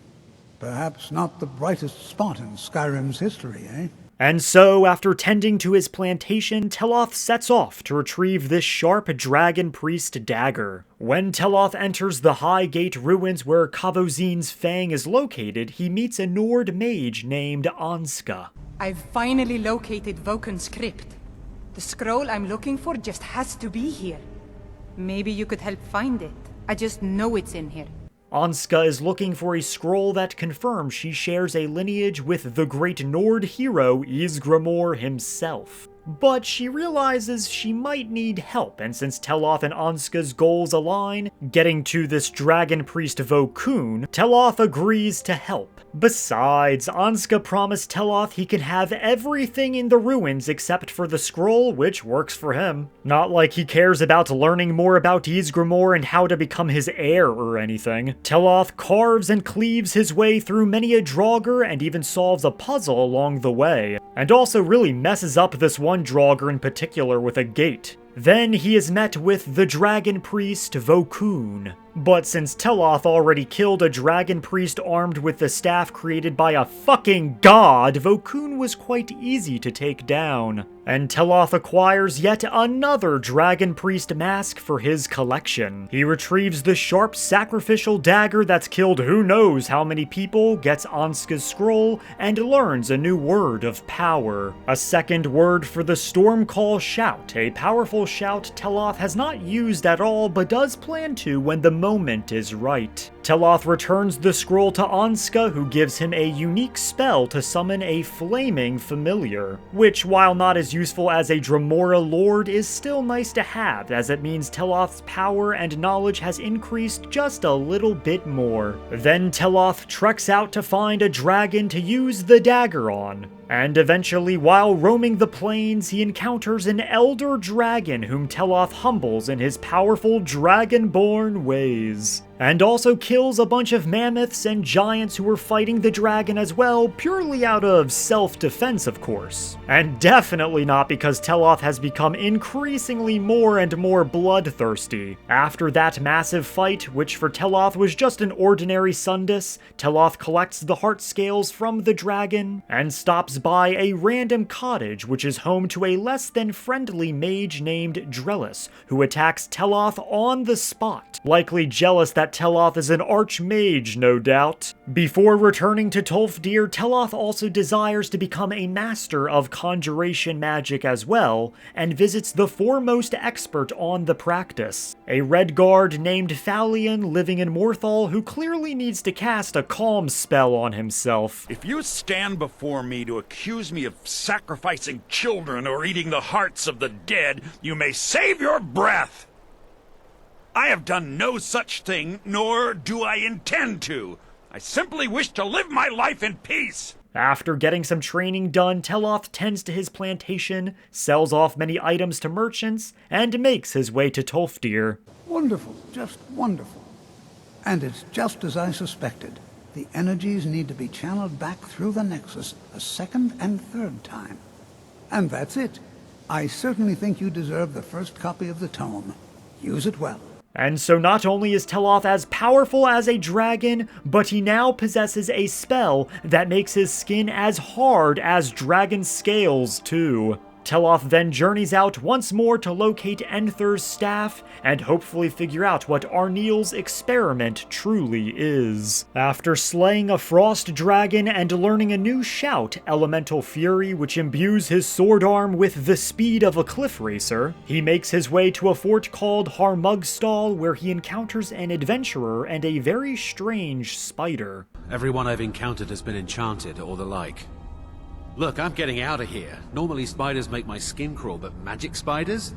Perhaps not the brightest spot in Skyrim's history, eh? And so, after tending to his plantation, Teloth sets off to retrieve this sharp dragon priest dagger. When Teloth enters the High Gate ruins where Kavozin's fang is located, he meets a Nord mage named Anska. I've finally located Voken's crypt. The scroll I'm looking for just has to be here. Maybe you could help find it. I just know it's in here. Anska is looking for a scroll that confirms she shares a lineage with the great Nord hero Ysgramor himself. But she realizes she might need help, and since Teloth and Anska's goals align, getting to this dragon priest Vokun, Teloth agrees to help. Besides, Anska promised Teloth he can have everything in the ruins except for the scroll, which works for him. Not like he cares about learning more about Ysgramor and how to become his heir or anything. Teloth carves and cleaves his way through many a Draugr and even solves a puzzle along the way, and also really messes up this one Draugr in particular with a gate. Then he is met with the dragon priest Vokun. But since Teloth already killed a dragon priest armed with the staff created by a fucking god, Vokun was quite easy to take down. And Teloth acquires yet another dragon priest mask for his collection. He retrieves the sharp sacrificial dagger that's killed who knows how many people, gets Anska's scroll, and learns a new word of power. A second word for the Stormcall Shout, a powerful shout Teloth has not used at all but does plan to when the moment is right. Teloth returns the scroll to Anska, who gives him a unique spell to summon a flaming familiar, which, while not as useful as a Dremora lord, is still nice to have, as it means Teloth's power and knowledge has increased just a little bit more. Then Teloth treks out to find a dragon to use the dagger on. And eventually, while roaming the plains, he encounters an elder dragon whom Teloth humbles in his powerful dragonborn ways. And also kills a bunch of mammoths and giants who were fighting the dragon as well, purely out of self-defense, of course. And definitely not because Teloth has become increasingly more and more bloodthirsty. After that massive fight, which for Teloth was just an ordinary Sundus, Teloth collects the heart scales from the dragon, and stops by a random cottage which is home to a less than friendly mage named Drellis, who attacks Teloth on the spot, likely jealous that Teloth is an archmage, no doubt. Before returning to Tolfdir, Teloth also desires to become a master of conjuration magic as well, and visits the foremost expert on the practice, a Redguard named Thalion living in Morthal who clearly needs to cast a calm spell on himself. If you stand before me to accuse me of sacrificing children or eating the hearts of the dead, you may save your breath! I have done no such thing, nor do I intend to. I simply wish to live my life in peace. After getting some training done, Teloth tends to his plantation, sells off many items to merchants, and makes his way to Tolfdir. Wonderful, just wonderful. And it's just as I suspected. The energies need to be channeled back through the Nexus a second and third time. And that's it. I certainly think you deserve the first copy of the tome. Use it well. And so not only is Teloth as powerful as a dragon, but he now possesses a spell that makes his skin as hard as dragon scales too. Teloth then journeys out once more to locate Enther's staff and hopefully figure out what Arniel's experiment truly is. After slaying a frost dragon and learning a new shout, Elemental Fury, which imbues his sword arm with the speed of a cliff racer, he makes his way to a fort called Harmugstal, where he encounters an adventurer and a very strange spider. Everyone I've encountered has been enchanted or the like. Look, I'm getting out of here. Normally spiders make my skin crawl, but magic spiders?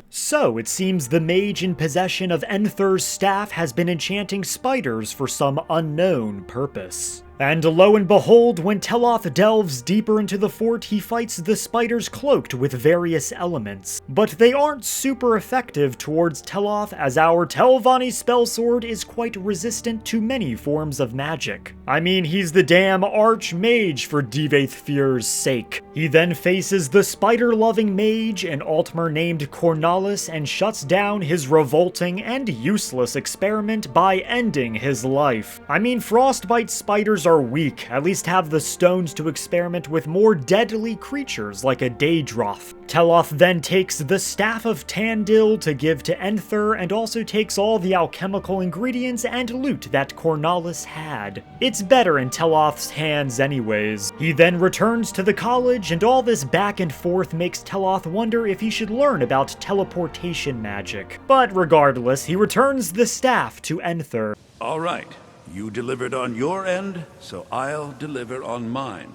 So, it seems the mage in possession of Enther's staff has been enchanting spiders for some unknown purpose. And lo and behold, when Teloth delves deeper into the fort, he fights the spiders cloaked with various elements. But they aren't super effective towards Teloth, as our Telvanni spellsword is quite resistant to many forms of magic. I mean, he's the damn archmage for Divaethfir's sake. He then faces the spider-loving mage, an Altmer named Cornalis, and shuts down his revolting and useless experiment by ending his life. I mean, frostbite spiders are weak, at least have the stones to experiment with more deadly creatures like a Daedroth. Teloth then takes the Staff of Tandil to give to Enther, and also takes all the alchemical ingredients and loot that Cornalis had. It's better in Teloth's hands anyways. He then returns to the college, and all this back and forth makes Teloth wonder if he should learn about teleportation magic. But regardless, he returns the staff to Enther. All right. You delivered on your end, so I'll deliver on mine.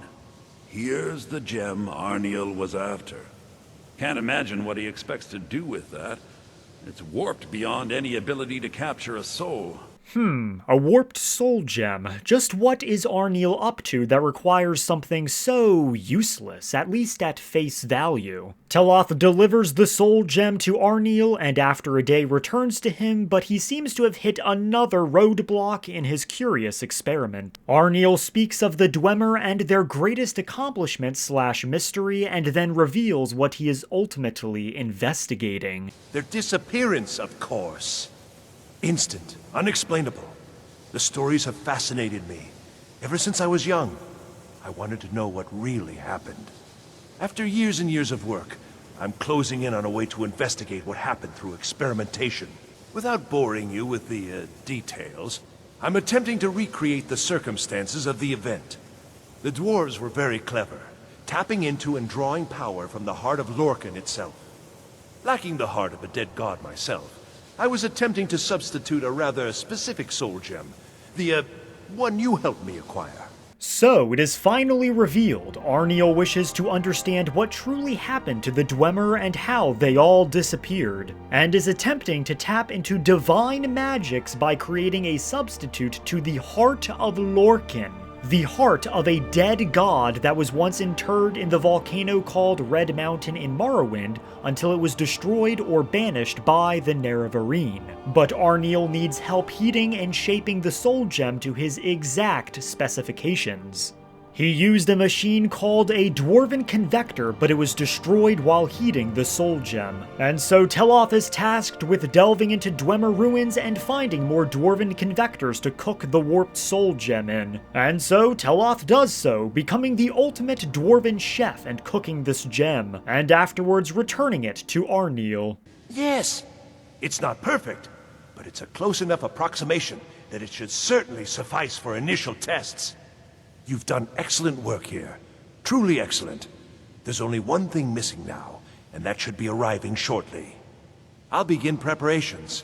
Here's the gem Arniel was after. Can't imagine what he expects to do with that. It's warped beyond any ability to capture a soul. A warped soul gem. Just what is Arniel up to that requires something so useless, at least at face value? Teloth delivers the soul gem to Arniel, and after a day returns to him, but he seems to have hit another roadblock in his curious experiment. Arniel speaks of the Dwemer and their greatest accomplishment / mystery, and then reveals what he is ultimately investigating. Their disappearance, of course. Instant, unexplainable. The stories have fascinated me. Ever since I was young, I wanted to know what really happened. After years and years of work, I'm closing in on a way to investigate what happened through experimentation. Without boring you with the details, I'm attempting to recreate the circumstances of the event. The dwarves were very clever, tapping into and drawing power from the heart of Lorkhan itself. Lacking the heart of a dead god myself, I was attempting to substitute a rather specific soul gem, the one you helped me acquire. So, it is finally revealed. Arniel wishes to understand what truly happened to the Dwemer and how they all disappeared, and is attempting to tap into divine magics by creating a substitute to the Heart of Lorkhan. The heart of a dead god that was once interred in the volcano called Red Mountain in Morrowind until it was destroyed or banished by the Nerevarine. But Arniel needs help heating and shaping the soul gem to his exact specifications. He used a machine called a Dwarven Convector, but it was destroyed while heating the soul gem. And so Teloth is tasked with delving into Dwemer ruins and finding more Dwarven Convectors to cook the warped soul gem in. And so Teloth does so, becoming the ultimate Dwarven chef and cooking this gem, and afterwards returning it to Arniel. Yes! It's not perfect, but it's a close enough approximation that it should certainly suffice for initial tests. You've done excellent work here. Truly excellent. There's only one thing missing now, and that should be arriving shortly. I'll begin preparations.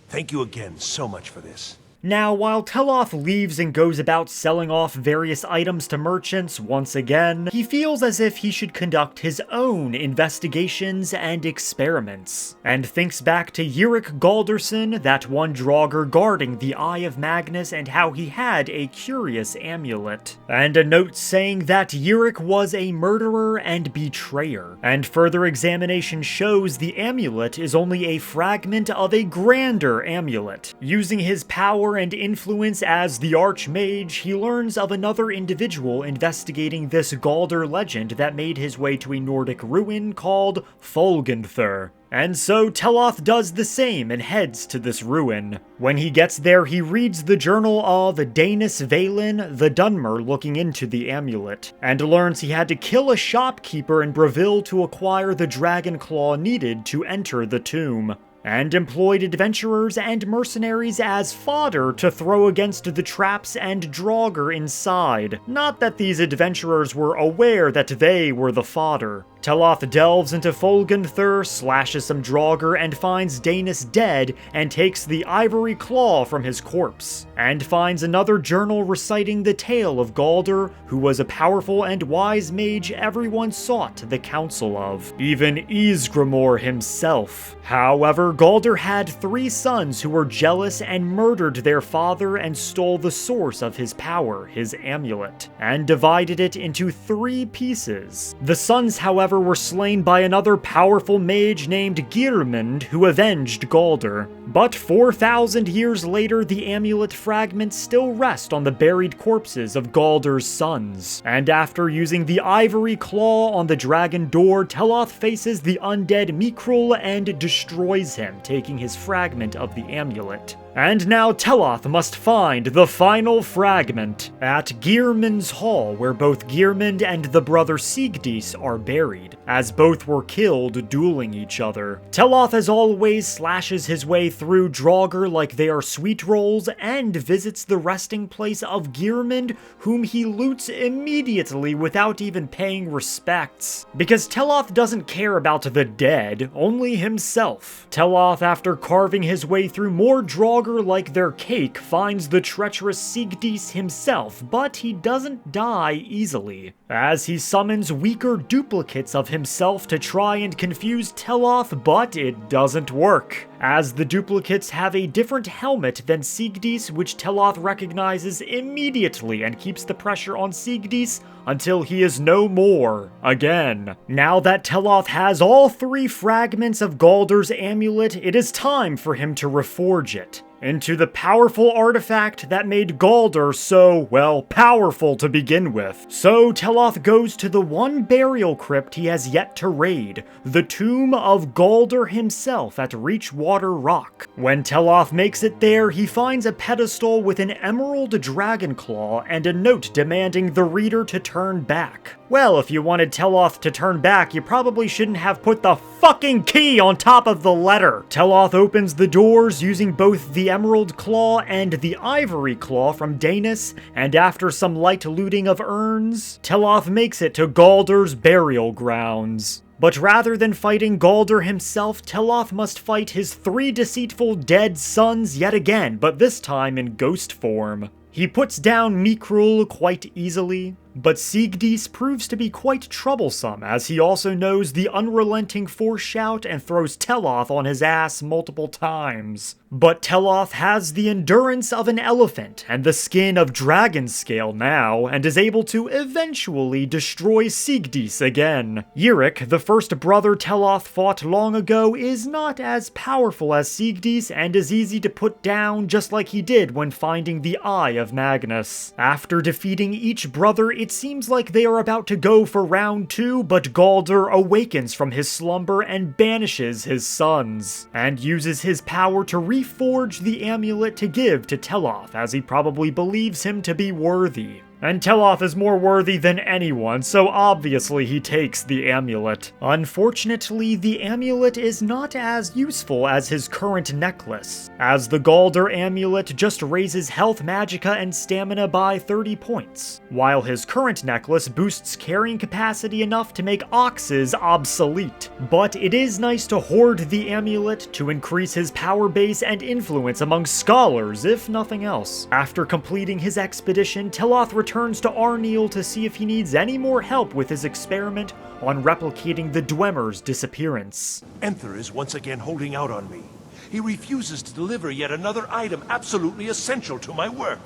Thank you again so much for this. Now, while Teloth leaves and goes about selling off various items to merchants once again, he feels as if he should conduct his own investigations and experiments, and thinks back to Uric Galderson, that one Draugr guarding the Eye of Magnus, and how he had a curious amulet, and a note saying that Uric was a murderer and betrayer, and further examination shows the amulet is only a fragment of a grander amulet. Using his power and influence as the Archmage, he learns of another individual investigating this Galder legend that made his way to a Nordic ruin called Folgenthur. And so Teloth does the same and heads to this ruin. When he gets there, he reads the journal of Danis Valen, the Dunmer, looking into the amulet, and learns he had to kill a shopkeeper in Breville to acquire the dragon claw needed to enter the tomb, and employed adventurers and mercenaries as fodder to throw against the traps and Draugr inside. Not that these adventurers were aware that they were the fodder. Teloth delves into Folgenthur, slashes some Draugr, and finds Danis dead, and takes the ivory claw from his corpse, and finds another journal reciting the tale of Galder, who was a powerful and wise mage everyone sought the counsel of, even Ysgramor himself. However, Galder had 3 sons who were jealous and murdered their father and stole the source of his power, his amulet, and divided it into 3 pieces. The sons, however, were slain by another powerful mage named Geirmund, who avenged Galder. But 4,000 years later, the amulet fragments still rest on the buried corpses of Galder's sons. And after using the ivory claw on the dragon door, Teloth faces the undead Mikrul and destroys him, taking his fragment of the amulet. And now Teloth must find the final fragment at Geirmund's Hall, where both Geirmund and the brother Sigdis are buried, as both were killed dueling each other. Teloth, as always, slashes his way through Draugr like they are sweet rolls, and visits the resting place of Geirmund, whom he loots immediately without even paying respects. Because Teloth doesn't care about the dead, only himself. Teloth, after carving his way through more Draugr like their cake, finds the treacherous Sigdis himself, but he doesn't die easily, as he summons weaker duplicates of himself to try and confuse Teloth, but it doesn't work, as the duplicates have a different helmet than Sigdis, which Teloth recognizes immediately and keeps the pressure on Sigdis until he is no more again. Now that Teloth has all 3 fragments of Galder's amulet, it is time for him to reforge it into the powerful artifact that made Galder so, well, powerful to begin with. So Teloth goes to the one burial crypt he has yet to raid, the tomb of Galder himself at Reachwater Rock. When Teloth makes it there, he finds a pedestal with an emerald dragon claw and a note demanding the reader to turn back. Well, if you wanted Teloth to turn back, you probably shouldn't have put the fucking key on top of the letter. Teloth opens the doors using both the emerald claw and the ivory claw from Danis, and after some light looting of urns, Teloth makes it to Galder's burial grounds. But rather than fighting Galder himself, Teloth must fight his 3 deceitful dead sons yet again, but this time in ghost form. He puts down Mikrul quite easily, but Sigdis proves to be quite troublesome, as he also knows the unrelenting Force Shout and throws Teloth on his ass multiple times. But Teloth has the endurance of an elephant and the skin of dragon scale now, and is able to eventually destroy Sigdis again. Yrek, the first brother Teloth fought long ago, is not as powerful as Sigdis and is easy to put down, just like he did when finding the Eye of Magnus. After defeating each brother, it seems like they are about to go for round 2, but Galder awakens from his slumber and banishes his sons, and uses his power to reforge the amulet to give to Teloth, as he probably believes him to be worthy. And Teloth is more worthy than anyone, so obviously he takes the amulet. Unfortunately, the amulet is not as useful as his current necklace, as the Galder amulet just raises health, magicka, and stamina by 30 points, while his current necklace boosts carrying capacity enough to make oxes obsolete. But it is nice to hoard the amulet to increase his power base and influence among scholars, if nothing else. After completing his expedition, Teloth returns to Arniel to see if he needs any more help with his experiment on replicating the Dwemer's disappearance. Enther is once again holding out on me. He refuses to deliver yet another item absolutely essential to my work.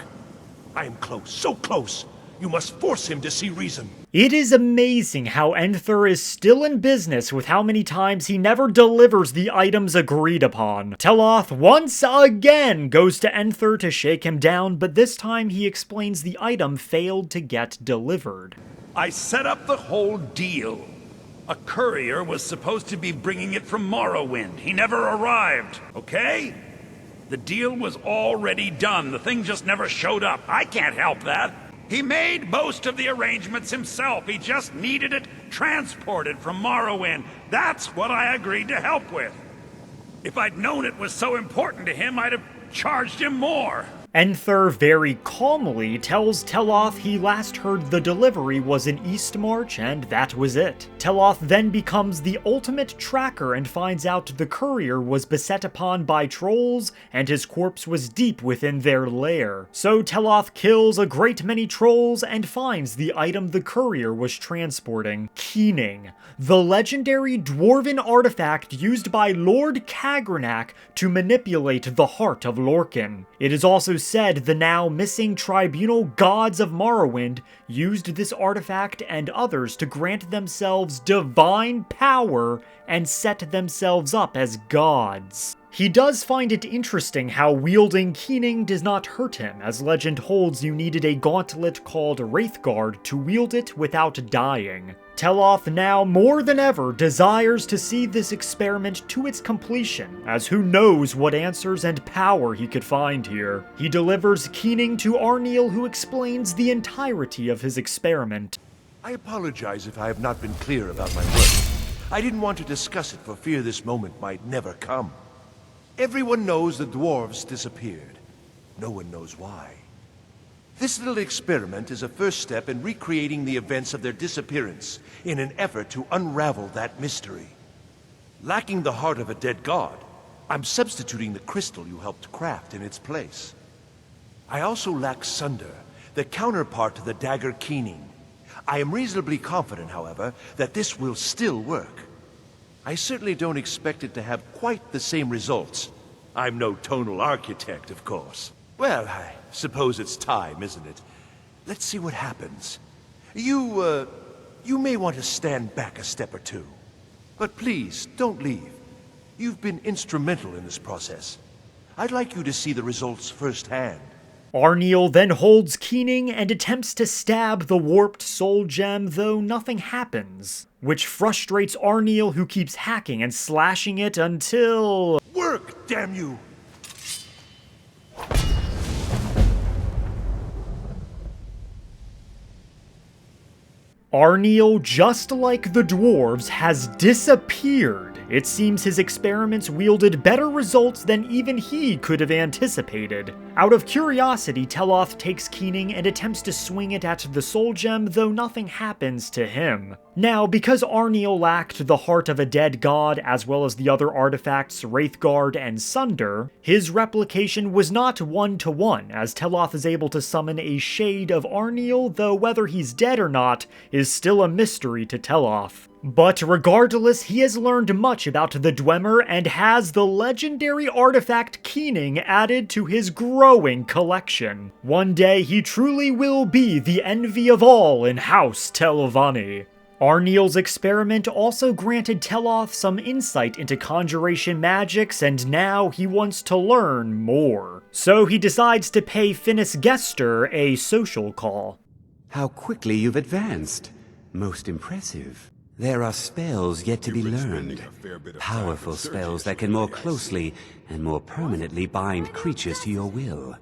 I am close, so close. You must force him to see reason. It is amazing how Enther is still in business with how many times he never delivers the items agreed upon. Teloth once again goes to Enther to shake him down, but this time he explains the item failed to get delivered. I set up the whole deal. A courier was supposed to be bringing it from Morrowind. He never arrived, okay? The deal was already done. The thing just never showed up. I can't help that. He made most of the arrangements himself. He just needed it transported from Morrowind. That's what I agreed to help with. If I'd known it was so important to him, I'd have charged him more. Enther very calmly tells Teloth he last heard the delivery was in Eastmarch and that was it. Teloth then becomes the ultimate tracker and finds out the courier was beset upon by trolls and his corpse was deep within their lair. So Teloth kills a great many trolls and finds the item the courier was transporting, Keening, the legendary dwarven artifact used by Lord Kagrenac to manipulate the heart of Lorcan. It is also said the now missing tribunal gods of Morrowind used this artifact and others to grant themselves divine power and set themselves up as gods. He does find it interesting how wielding Keening does not hurt him, as legend holds you needed a gauntlet called Wraithguard to wield it without dying. Teloth now more than ever desires to see this experiment to its completion, as who knows what answers and power he could find here. He delivers Keening to Arniel, who explains the entirety of his experiment. I apologize if I have not been clear about my work. I didn't want to discuss it for fear this moment might never come. Everyone knows the dwarves disappeared. No one knows why. This little experiment is a first step in recreating the events of their disappearance in an effort to unravel that mystery. Lacking the heart of a dead god, I'm substituting the crystal you helped craft in its place. I also lack Sunder, the counterpart to the dagger Keening. I am reasonably confident, however, that this will still work. I certainly don't expect it to have quite the same results. I'm no tonal architect, of course. Well, I suppose it's time, isn't it? Let's see what happens. You may want to stand back a step or two. But please, don't leave. You've been instrumental in this process. I'd like you to see the results firsthand. Arniel then holds Keening and attempts to stab the warped soul gem, though nothing happens, which frustrates Arniel, who keeps hacking and slashing it until... Work, damn you! Arniel, just like the dwarves, has disappeared. It seems his experiments wielded better results than even he could have anticipated. Out of curiosity, Teloth takes Keening and attempts to swing it at the soul gem, though nothing happens to him. Now, because Arniel lacked the heart of a dead god, as well as the other artifacts Wraithguard and Sunder, his replication was not one-to-one, as Teloth is able to summon a shade of Arniel, though whether he's dead or not is still a mystery to Teloth. But regardless, he has learned much about the Dwemer and has the legendary artifact Keening added to his growing collection. One day, he truly will be the envy of all in House Telvanni. Arniel's experiment also granted Teloth some insight into conjuration magics, and now he wants to learn more. So he decides to pay Finis Gester a social call. How quickly you've advanced. Most impressive. There are spells yet to be learned. Powerful spells that can more closely and more permanently bind creatures to your will.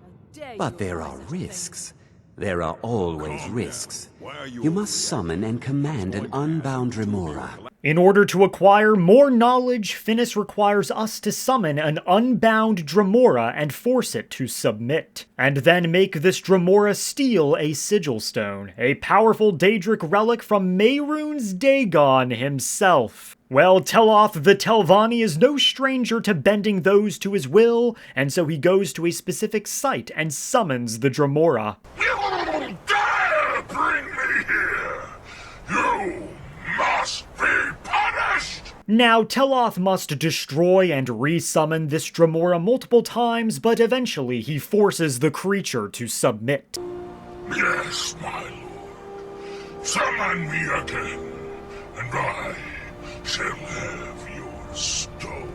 But there are risks. There are always risks. You must summon and command an unbound remora. In order to acquire more knowledge, Finis requires us to summon an unbound Dremora and force it to submit, and then make this Dremora steal a sigil stone, a powerful Daedric relic from Mehrunes Dagon himself. Well, Teloth the Telvanni is no stranger to bending those to his will, and so he goes to a specific site and summons the Dremora. You dare bring me here! You must be punished! Now, Teloth must destroy and resummon this Dremora multiple times, but eventually he forces the creature to submit. Yes, my lord. Summon me again, and I shall have your stone.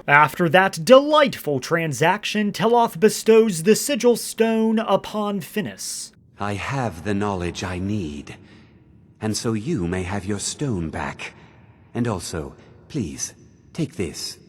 After that delightful transaction, Teloth bestows the sigil stone upon Finis. I have the knowledge I need, and so you may have your stone back. And also, please, take this.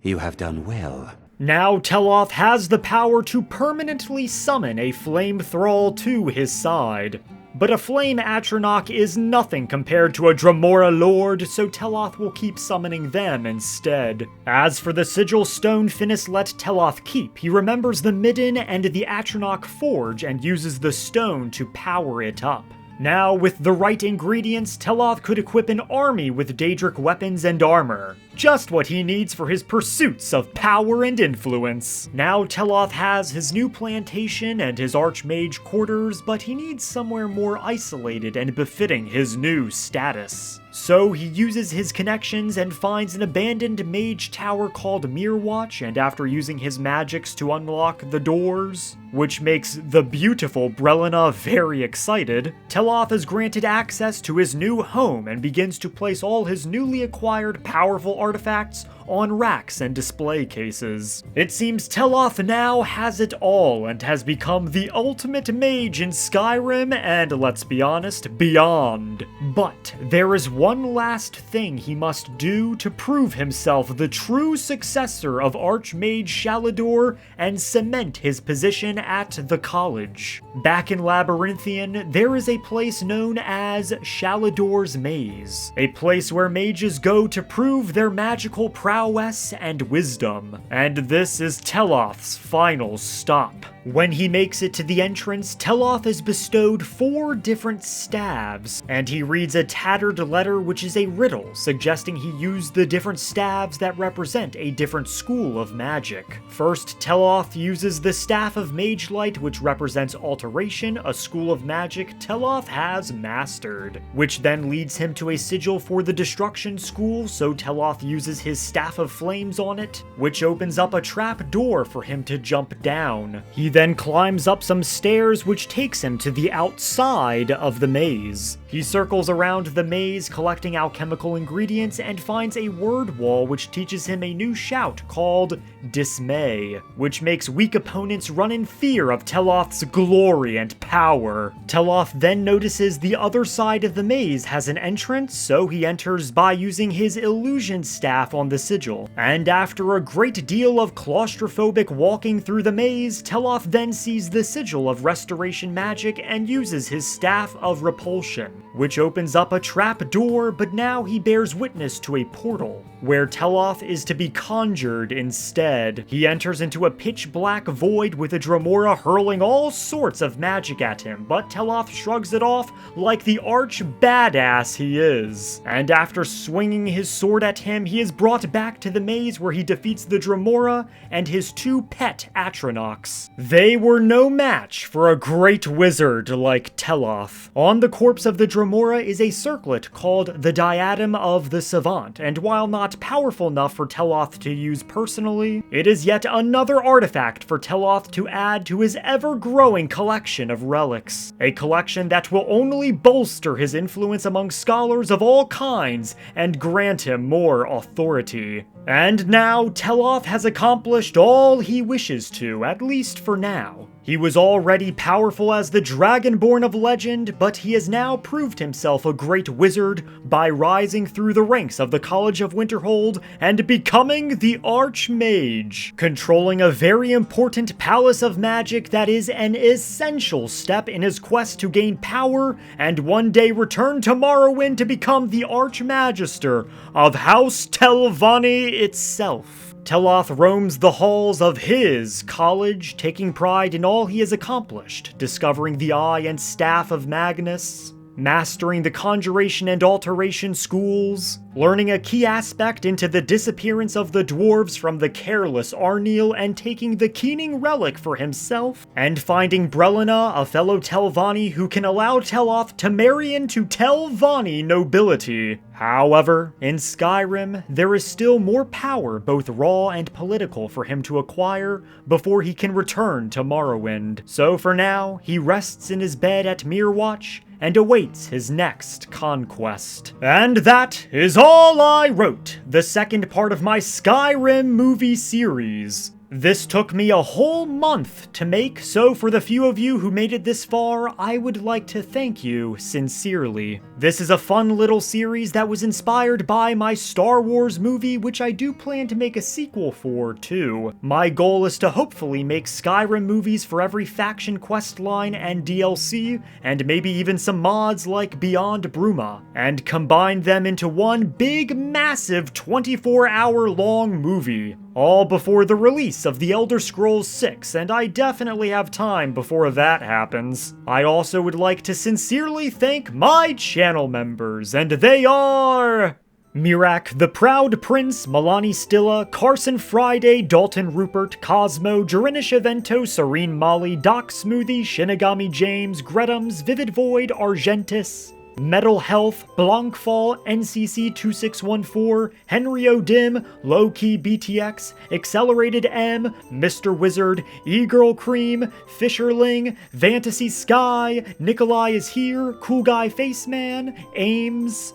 You have done well. Now Teloth has the power to permanently summon a flame thrall to his side. but a flame Atronach is nothing compared to a Dremora Lord, so Teloth will keep summoning them instead. As for the sigil stone Finis let Teloth keep, he remembers the Midden and the Atronach Forge and uses the stone to power it up. Now, with the right ingredients, Teloth could equip an army with Daedric weapons and armor. Just what he needs for his pursuits of power and influence. Now Teloth has his new plantation and his archmage quarters, but he needs somewhere more isolated and befitting his new status. So he uses his connections and finds an abandoned mage tower called Mirrorwatch, and after using his magics to unlock the doors, which makes the beautiful Brelina very excited, Teloth is granted access to his new home and begins to place all his newly acquired powerful artifacts on racks and display cases. It seems Teloth now has it all and has become the ultimate mage in Skyrim and, let's be honest, beyond. But there is one last thing he must do to prove himself the true successor of Archmage Shalidor and cement his position at the college. Back in Labyrinthian, there is a place known as Shalidor's Maze, a place where mages go to prove their magical prowess and wisdom. And this is Teloth's final stop. When he makes it to the entrance, Teloth is bestowed 4 different staves, and he reads a tattered letter which is a riddle, suggesting he used the different staves that represent a different school of magic. First, Teloth uses the Staff of Mage Light, which represents Alteration, a school of magic Teloth has mastered, which then leads him to a sigil for the Destruction School, so Teloth uses his Staff of Flames on it, which opens up a trap door for him to jump down. He then climbs up some stairs which takes him to the outside of the maze. He circles around the maze collecting alchemical ingredients and finds a word wall which teaches him a new shout called Dismay, which makes weak opponents run in fear of Teloth's glory and power. Teloth then notices the other side of the maze has an entrance, so he enters by using his illusion staff on the sigil. And after a great deal of claustrophobic walking through the maze, Teloth then sees the sigil of restoration magic and uses his staff of repulsion, which opens up a trap door, but now he bears witness to a portal, where Teloth is to be conjured instead. He enters into a pitch black void with a Dremora hurling all sorts of magic at him, but Teloth shrugs it off like the arch badass he is. And after swinging his sword at him, he is brought back to the maze where he defeats the Dremora and his 2 pet Atronachs. They were no match for a great wizard like Teloth. On the corpse of the Dremora is a circlet called the Diadem of the Savant, and while not powerful enough for Teloth to use personally, it is yet another artifact for Teloth to add to his ever-growing collection of relics. A collection that will only bolster his influence among scholars of all kinds and grant him more authority. And now, Teloth has accomplished all he wishes to, at least for now. He was already powerful as the Dragonborn of legend, but he has now proved himself a great wizard by rising through the ranks of the College of Winterhold and becoming the Archmage, controlling a very important palace of magic that is an essential step in his quest to gain power and one day return to Morrowind to become the Archmagister of House Telvanni itself. Teloth roams the halls of his college, taking pride in all he has accomplished, discovering the Eye and Staff of Magnus, mastering the Conjuration and Alteration schools, learning a key aspect into the disappearance of the dwarves from the careless Arniel and taking the Keening relic for himself, and finding Brelina, a fellow Telvanni who can allow Teloth to marry into Telvanni nobility. However, in Skyrim, there is still more power, both raw and political, for him to acquire before he can return to Morrowind. So for now, he rests in his bed at Mirrorwatch and awaits his next conquest. And that is all I wrote, the second part of my Skyrim movie series. This took me a whole month to make, so for the few of you who made it this far, I would like to thank you sincerely. This is a fun little series that was inspired by my Star Wars movie, which I do plan to make a sequel for, too. My goal is to hopefully make Skyrim movies for every faction quest line and DLC, and maybe even some mods like Beyond Bruma, and combine them into one big, massive 24-hour-long movie, all before the release of The Elder Scrolls 6, and I definitely have time before that happens. I also would like to sincerely thank my channel members, and they are... Mirak, The Proud Prince, Milani Stilla, Carson Friday, Dalton Rupert, Cosmo, Jorinish Evento, Serene Molly, Doc Smoothie, Shinigami James, Gretums, Vivid Void, Argentis, Metal Health, Blancfall, NCC 2614, Henry O'Dim, Low Key BTX, Accelerated M, Mr. Wizard, E-Girl Cream, Fisherling, Fantasy Sky, Nikolai is Here, Cool Guy Faceman, Ames,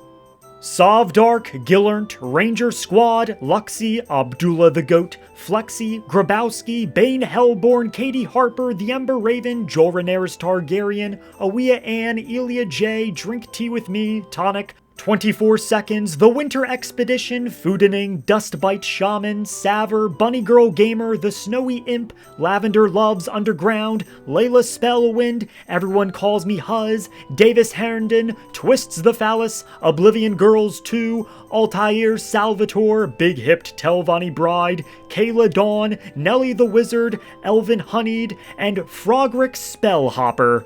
Sovdark, Gillernt, Ranger Squad, Luxie, Abdullah the Goat, Flexi, Grabowski, Bane Hellborn, Katie Harper, The Ember Raven, Joel Rhaenyra's Targaryen, Awea Ann, Elia J, Drink Tea With Me, Tonic, 24 Seconds, The Winter Expedition, Foodening, Dustbite Shaman, Saver, Bunny Girl Gamer, The Snowy Imp, Lavender Loves Underground, Layla Spellwind, Everyone Calls Me Huz, Davis Herndon, Twists the Phallus, Oblivion Girls 2, Altair Salvatore, Big Hipped Telvanni Bride, Kayla Dawn, Nelly the Wizard, Elvin Honeyed, and Frogrick Spellhopper.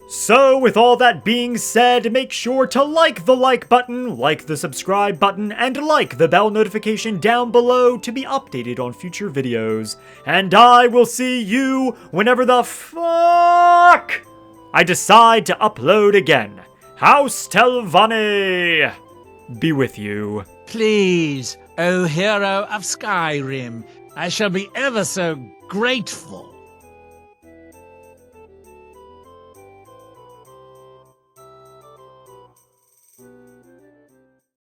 So, with all that being said, make sure to like the like button, like the subscribe button, and like the bell notification down below to be updated on future videos. And I will see you whenever the fuck I decide to upload again. House Telvanni be with you. Please, O hero of Skyrim, I shall be ever so grateful.